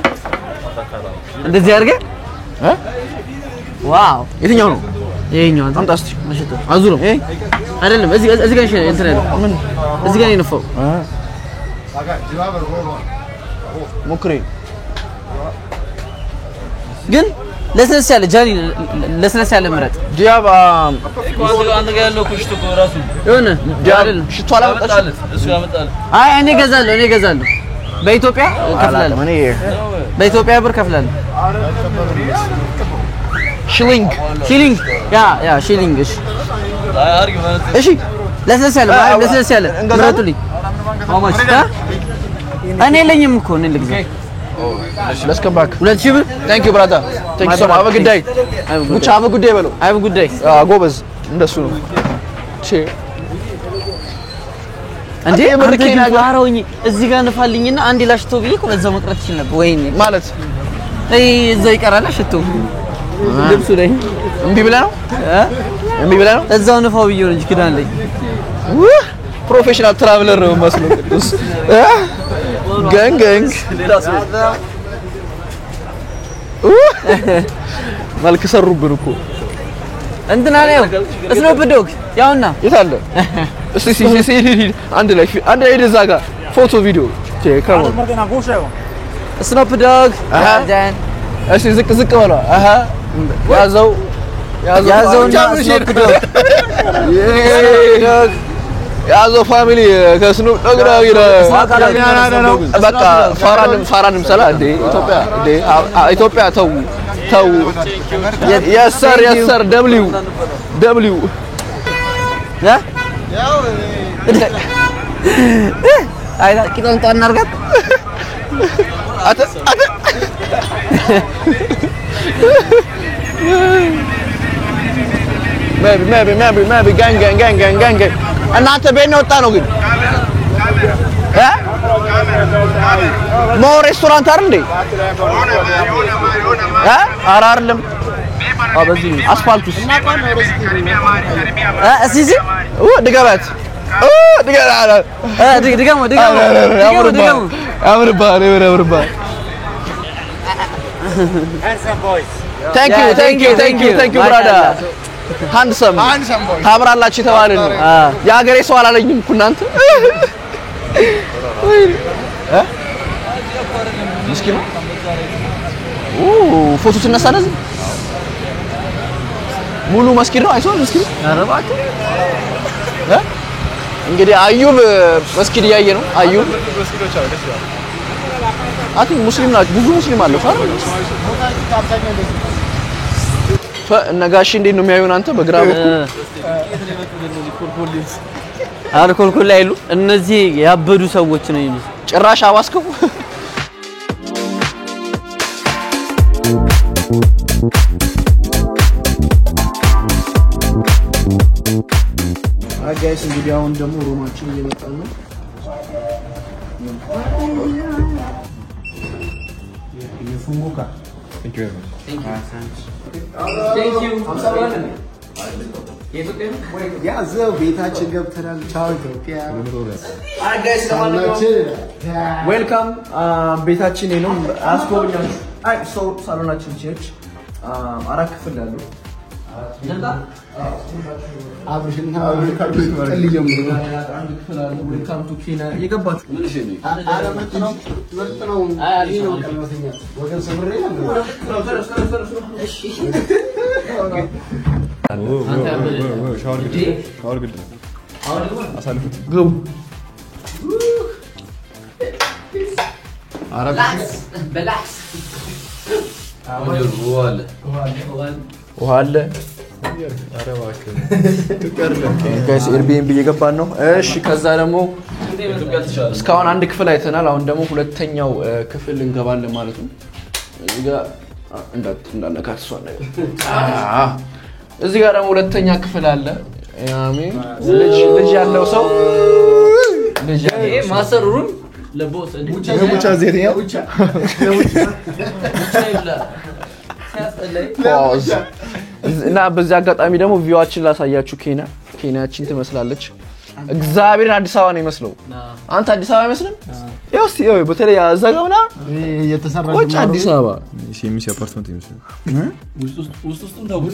[SPEAKER 6] እንደዚህ አድርገህ ዋው
[SPEAKER 2] የትኛው ነው
[SPEAKER 6] ይሄኛው
[SPEAKER 2] አምጣ እስቲ
[SPEAKER 6] መሽቶ አዙሮ አይደለም እዚህ ጋር እንትን አይደለም ምን እዚህ ጋር ነው ፈው
[SPEAKER 2] ሞክሬ
[SPEAKER 6] ግን ለስለስ ያለ ጃኒ ለስለስ ያለ ምረጥ
[SPEAKER 2] ዲያባ
[SPEAKER 3] አንተ ጋር ያለው ኩሽቱ ራሱ
[SPEAKER 6] የሆነ አይደለም
[SPEAKER 2] ሽቶ አላመጣች
[SPEAKER 3] እሱ ያመጣል
[SPEAKER 6] አይ እኔ ገዛለሁ በኢትዮጵያ ከፍላለሁ በኢትዮጵያ ብር ከፍላለሁ ሺሊንግ ያ ሺሊንግ እሺ
[SPEAKER 3] አርግ ማለት
[SPEAKER 6] እሺ ለስለስ ያለ ምረጡልኝ አማች እኔ ለኝም እኮ እኔ ልግዛ
[SPEAKER 2] let's come back
[SPEAKER 6] 2000 ብር
[SPEAKER 2] thank you brother thank you so much have a good day much have a good day በለው
[SPEAKER 6] have a good day
[SPEAKER 2] ጎበዝ እንደሱ ነው
[SPEAKER 6] እንዴ አረውኝ እዚህ ጋር ንፋልኝና አንድ ላሽቶ ብዬ እኮ በዛው መቅረት ይችላል ነበር ወይኔ
[SPEAKER 2] ማለት
[SPEAKER 6] እዛው ይቀራል ሽቶ ልብሱ ላይ
[SPEAKER 2] እምቢ ብለህ ነው
[SPEAKER 6] እዛው ንፋው ብዬ ነው እንጂ ክዳን ላይ
[SPEAKER 2] ፕሮፌሽናል ትራቨለር ነው መስሎ ቅዱስ ገንግ
[SPEAKER 3] ሌላ ሰው
[SPEAKER 2] መልክ ሰሩብን እኮ
[SPEAKER 6] እንትና ነው ስኖፕ ዶግ ያውና
[SPEAKER 2] የታለ እስቲ አንድ ላይ እዛ ጋር ፎቶ ቪዲዮ ካም
[SPEAKER 6] ስኖፕ ዶግ ዳን
[SPEAKER 2] እሺ ዝቅ በለው ያዘው ስኖፕ ዶግ ያዘው ፋሚሊ ከስኖፕ ዶግ ነው በቃ ፋራንም ሰላ እንዴ ኢትዮጵያ ተው yes sir w
[SPEAKER 6] ያ አይዳ ቂጣን እናርጋት
[SPEAKER 2] አተ maybe gang እናንተ ቤት ነው ወጣ ነው ግን ሞ ሬስቶራንት አይደል እንዴ ኧረ አይደለም በዚህ አስፋልቱስ
[SPEAKER 6] እዚህ
[SPEAKER 2] ድገባት
[SPEAKER 6] ድገሙ
[SPEAKER 2] ያምርብሃል thank you brother handsome ታምራላችሁ የተባለ ነው የሀገሬ ሰው አላለኝም እኮ እናንተ ምስኪን ነው ፎቶ ትነሳ እንደዚህ ሙሉ መስጊድ ነው አይሶን መስጊድ
[SPEAKER 6] አረባቱ
[SPEAKER 2] እንግዲህ አዩብ መስጊድ ያየ ነው አዩብ አቲ ሙስሊም ናቸው ብዙ ሙስሊም አለ ነጋሽ እንዴት ነው የሚያዩን አንተ በግራ በኩል
[SPEAKER 6] ኮልኮል ላይ አይሉ እነዚህ ያበዱ ሰዎች ነው ይሉ
[SPEAKER 2] ጭራሽ አባስከው ጋይስ እንግዲህ አሁን ደግሞ ሮማችን እየመጣ ነው የፉንጉካ
[SPEAKER 7] Thank you very much.
[SPEAKER 3] Thank you.
[SPEAKER 4] ያዘው ቤታችን ገብተናል ቻው ኢትዮጵያ
[SPEAKER 2] ዌልካም ቤታችን ነው አስጎብኛችሁ አይ ሶ ሳሎናችን ቸርች አራት ክፍል ያለው
[SPEAKER 4] አብርሽና ቀል ጀምሮ
[SPEAKER 2] አንድ ክፍል አለ ዌልካም ቱ ኬንያ እየገባችሁ ምን እሺ ነው
[SPEAKER 4] አረመት ነው አይ ነው ቀልበተኛ ወገን ሰብሬ እሺ
[SPEAKER 7] ሻወር ግድ አሳልፉት
[SPEAKER 2] ግቡ
[SPEAKER 3] በላክስ ውሃ አለ
[SPEAKER 2] ውሃ አለ ጋይስ ኤርቢኤንቢ እየገባን ነው። እሺ ከዛ ደግሞ እስካሁን አንድ ክፍል አይተናል። አሁን ደግሞ ሁለተኛው ክፍል እንገባለን ማለት ነው። እዚህ ጋር እንዳነካት እሷ ነገር እዚህ ጋር ደግሞ ሁለተኛ ክፍል አለ። አሜን ልጅ ያለው ሰው ልጅ
[SPEAKER 6] ይሄ ማስተር ሩም ለቦስ
[SPEAKER 7] ሙቻ ዘይተኛ
[SPEAKER 2] ፖዝ እና በዚህ አጋጣሚ ደግሞ ቪዋችን ላሳያችሁ። ኬንያችን ትመስላለች። እግዚአብሔርን አዲስ አበባ ነው የሚመስለው። አንተ አዲስ አበባ አይመስልም? ያው እስቲ ያው በተለይ አዛጋውና
[SPEAKER 4] የተሰራ
[SPEAKER 2] ወጭ አዲስ አበባ
[SPEAKER 7] ሲሚስ አፓርትመንት ይመስላል።
[SPEAKER 3] ውስጡም ታውቁ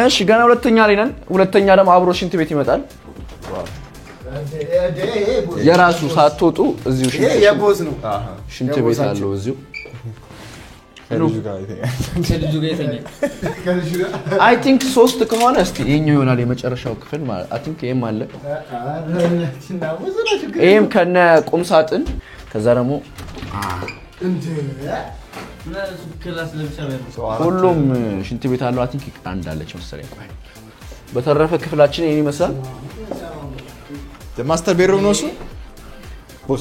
[SPEAKER 2] እሺ ገና ሁለተኛ ላይ ነን። ሁለተኛ ደግሞ አብሮ ሽንት ቤት ይመጣል። የራሱ ሳትወጡ እዚሁ ሽንት ቤት አለው እዚሁ። አይ ቲንክ 3 ከሆነ እስቲ ይሄኛው ይሆናል የመጨረሻው ክፍል ማለት አይ ቲንክ ይሄም አለ። ይሄም ከነ ቁም ሳጥን ከዛ ደግሞ ሁሉም ሽንት ቤት አለው። አይ ቲንክ አንድ አለች መሰለኝ። ቆይ በተረፈ ክፍላችን ይሄን ይመስላል።
[SPEAKER 7] ማስተር ቤድሩም ነው እሱ።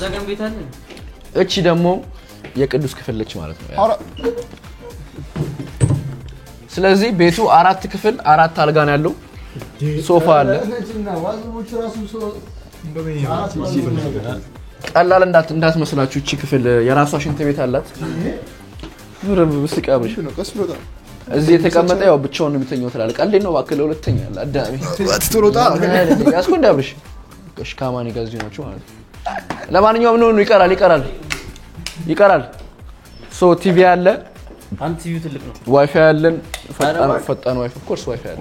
[SPEAKER 6] ዘገን ቤት አለ።
[SPEAKER 2] እቺ ደግሞ የቅዱስ ክፍል ልጅ ማለት ነው። ስለዚህ ቤቱ 4 ክፍል 4 አልጋ ነው ያለው። ሶፋ አለ። ቀላል እንዳትመስላችሁ እቺ ክፍል የራሷ ሽንት ቤት አላት። ምንም ስቃብሽ እዚህ የተቀመጠ ያው ብቻውን ነው የሚተኛው ትላለህ። ቀልዴ ነው እባክህ። ለሁለተኛ አዳሚ
[SPEAKER 7] አትሮጣ
[SPEAKER 2] ያስኮንዳብሽ ከሽካማኒ ጋር እዚህ ናቸው ማለት ነው። ለማንኛውም ነው ይቀራል። ሶ ቲቪ አለ።
[SPEAKER 6] አንተ ቲቪው ትልቅ ነው።
[SPEAKER 2] ዋይፋይ አለን። ፈጣን ዋይፋይ ኦፍ ኮርስ ዋይፋይ አለ።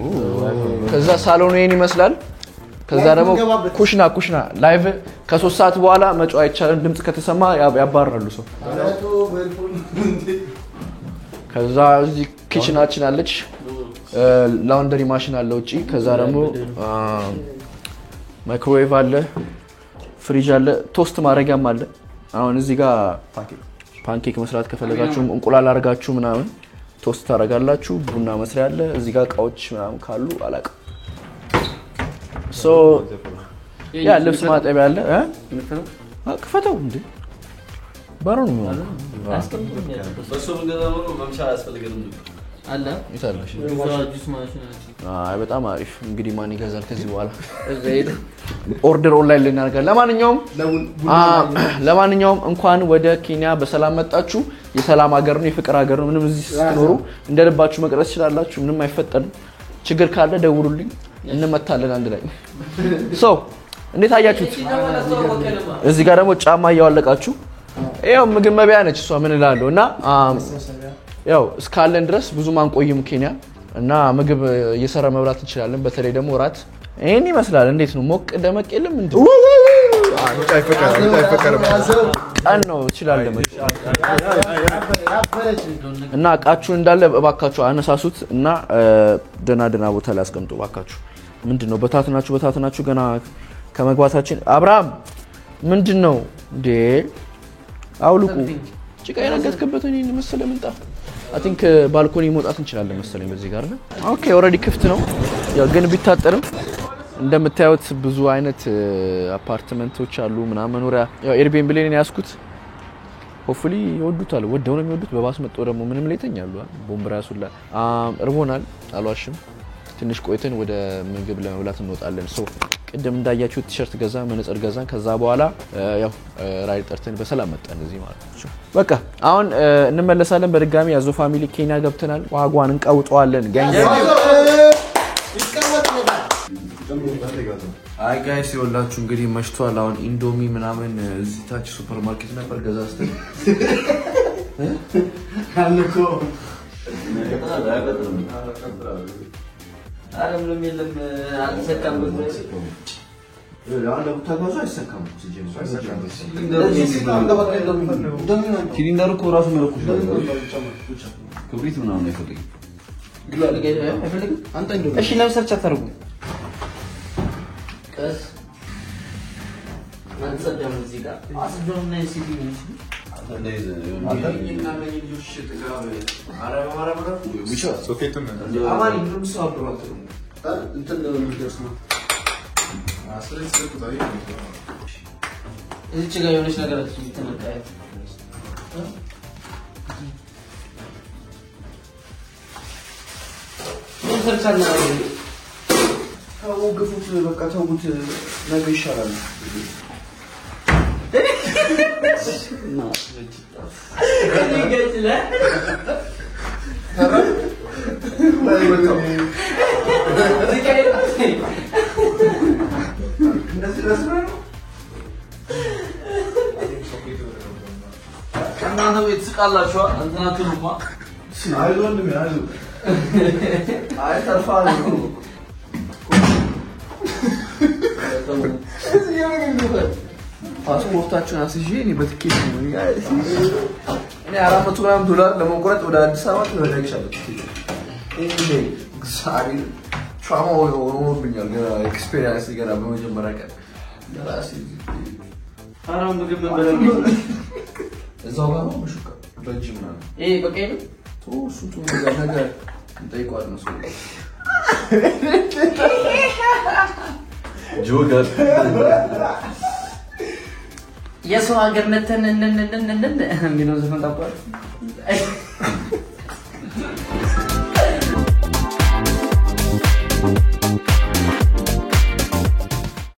[SPEAKER 2] ከዛ ሳሎኑ ይሄን ይመስላል። ከዛ ደግሞ ኩሽና ላይቭ ከ3 ሰዓት በኋላ መጫወት አይቻልም። ድምጽ ከተሰማ ያባራሉ ሰው። ከዛ እዚህ ኪችናችን አለች። ላውንደሪ ማሽን አለ ውጪ። ከዛ ደግሞ ማይክሮዌቭ አለ፣ ፍሪጅ አለ፣ ቶስት ማድረጊያም አለ። አሁን እዚህ ጋር ፓንኬክ መስራት ከፈለጋችሁ እንቁላል አርጋችሁ ምናምን ቶስት ታረጋላችሁ። ቡና መስሪያ አለ። እዚህ ጋር እቃዎች ምናምን ካሉ አላውቅም። ሶ ያ ልብስ ማጠቢያ አለ። ክፈተው እንዴ ባሮ ነው
[SPEAKER 3] በሱ ምንገዛው ነው መምቻ ያስፈልገንም
[SPEAKER 6] አለ
[SPEAKER 2] ይታለሽ።
[SPEAKER 6] ጁስ ማሽን
[SPEAKER 2] አይ በጣም አሪፍ። እንግዲህ ማን ይገዛል ከዚህ በኋላ ኦርደር ኦንላይን ልናደርጋለን። ለማንኛውም እንኳን ወደ ኬንያ በሰላም መጣችሁ። የሰላም ሀገር ነው፣ የፍቅር ሀገር ነው። ምንም እዚህ ስትኖሩ እንደልባችሁ መቅረስ ትችላላችሁ። ምንም አይፈጠርም። ችግር ካለ ደውሉልኝ፣ እንመታለን አንድ ላይ። ሶ እንዴት አያችሁት? እዚህ ጋር ደግሞ ጫማ እያወለቃችሁ ያው ምግብ መብያ ነች እሷ ምን እላለሁ እና ያው እስካለን ድረስ ብዙም አንቆይም ኬንያ እና ምግብ እየሰራ መብላት እንችላለን። በተለይ ደግሞ ራት ይሄን ይመስላል። እንዴት ነው ሞቅ ደመቅ የለም እንዴ? ቀን ነው ይችላል እና እቃችሁ እንዳለ እባካችሁ አነሳሱት እና ደና ቦታ ላይ አስቀምጡ እባካችሁ። ምንድነው በታትናችሁ ገና ከመግባታችን አብርሃም ምንድነው እንዴ? አውልቁ ጭቃ የረገጥክበት እኔን መሰለ ምንጣፍ። አይ ቲንክ ባልኮኒ መውጣት እንችላለን መሰለኝ በዚህ ጋር ነው። ኦኬ ኦሬዲ ክፍት ነው። ያው ግን ቢታጠርም እንደምታዩት ብዙ አይነት አፓርትመንቶች አሉ ምናምን መኖሪያ። ያው ኤርቢኤንቢ ላይ ነው ያስኩት። ሆፕፉሊ ይወዱታል። ወደው ነው የሚወዱት። በባስ መጥቶ ደግሞ ምንም ላይ ተኛሉ። ቦምብራ ያሱላ እርቦናል አልዋሽም። ትንሽ ቆይተን ወደ ምግብ ለመብላት እንወጣለን። ሶ ቅድም እንዳያችሁት ቲሸርት ገዛ፣ መነጽር ገዛን። ከዛ በኋላ ያው ራይድ ጠርተን በሰላም መጣን እዚህ ማለት ነው። በቃ አሁን እንመለሳለን በድጋሚ ያዞ ፋሚሊ ኬንያ ገብተናል። ዋጓን እንቀውጠዋለን። አይ ጋይስ ይወላችሁ እንግዲህ መሽቷል። አሁን ኢንዶሚ ምናምን እዚህ ታች ሱፐርማርኬት ነበር ገዛስተን አልኮ
[SPEAKER 6] ምንም የለም አልተሰካም።
[SPEAKER 2] ሲሊንደሩ እኮ ራሱ መለኩ ክብሪት ምናምን አይፈልግም።
[SPEAKER 6] እሺ ለምን ሰርች አታደርጉም? ቀስ አንጸዳም እዚህ ጋር አስዶና ሲዲ
[SPEAKER 7] ሶኬቱን
[SPEAKER 2] አማኒ ምንም ሰው አብሯት ነው
[SPEAKER 4] እንትን ነው የሚደርስ ነው
[SPEAKER 6] እዚች ጋር የሆነች ነገር ትነቃየ ምን ሰርቻለሁ
[SPEAKER 2] ግፉት በቃ ተውት ነገ ይሻላል
[SPEAKER 3] እናንተ ቤት ስቃላችሁ እንትና ትሉማ
[SPEAKER 2] አይዞን አይዞ አይ ተርፋል ነው ፓስፖርታችሁን አስይዤ እኔ በትኬት ነው እኔ $400 ለመቁረጥ ወደ አዲስ አበባ ተወዳጅቻለሁ እኔ ግሳሪ ትራማ ሆኖብኛል ገና ኤክስፒሪየንስ ገና በመጀመሪያ ቀን ለራሴ
[SPEAKER 6] አራም ምግብ መንበረው
[SPEAKER 2] እዛው ጋር ነው ምሽካ በጅም ነው
[SPEAKER 6] በቃ ይሄ
[SPEAKER 2] ሱቱ ነገር እንጠይቀዋል ነው ሰው
[SPEAKER 3] ጆጋር
[SPEAKER 6] የሰው ሀገር መተን እንሚለው ዘፈን ታውቃለህ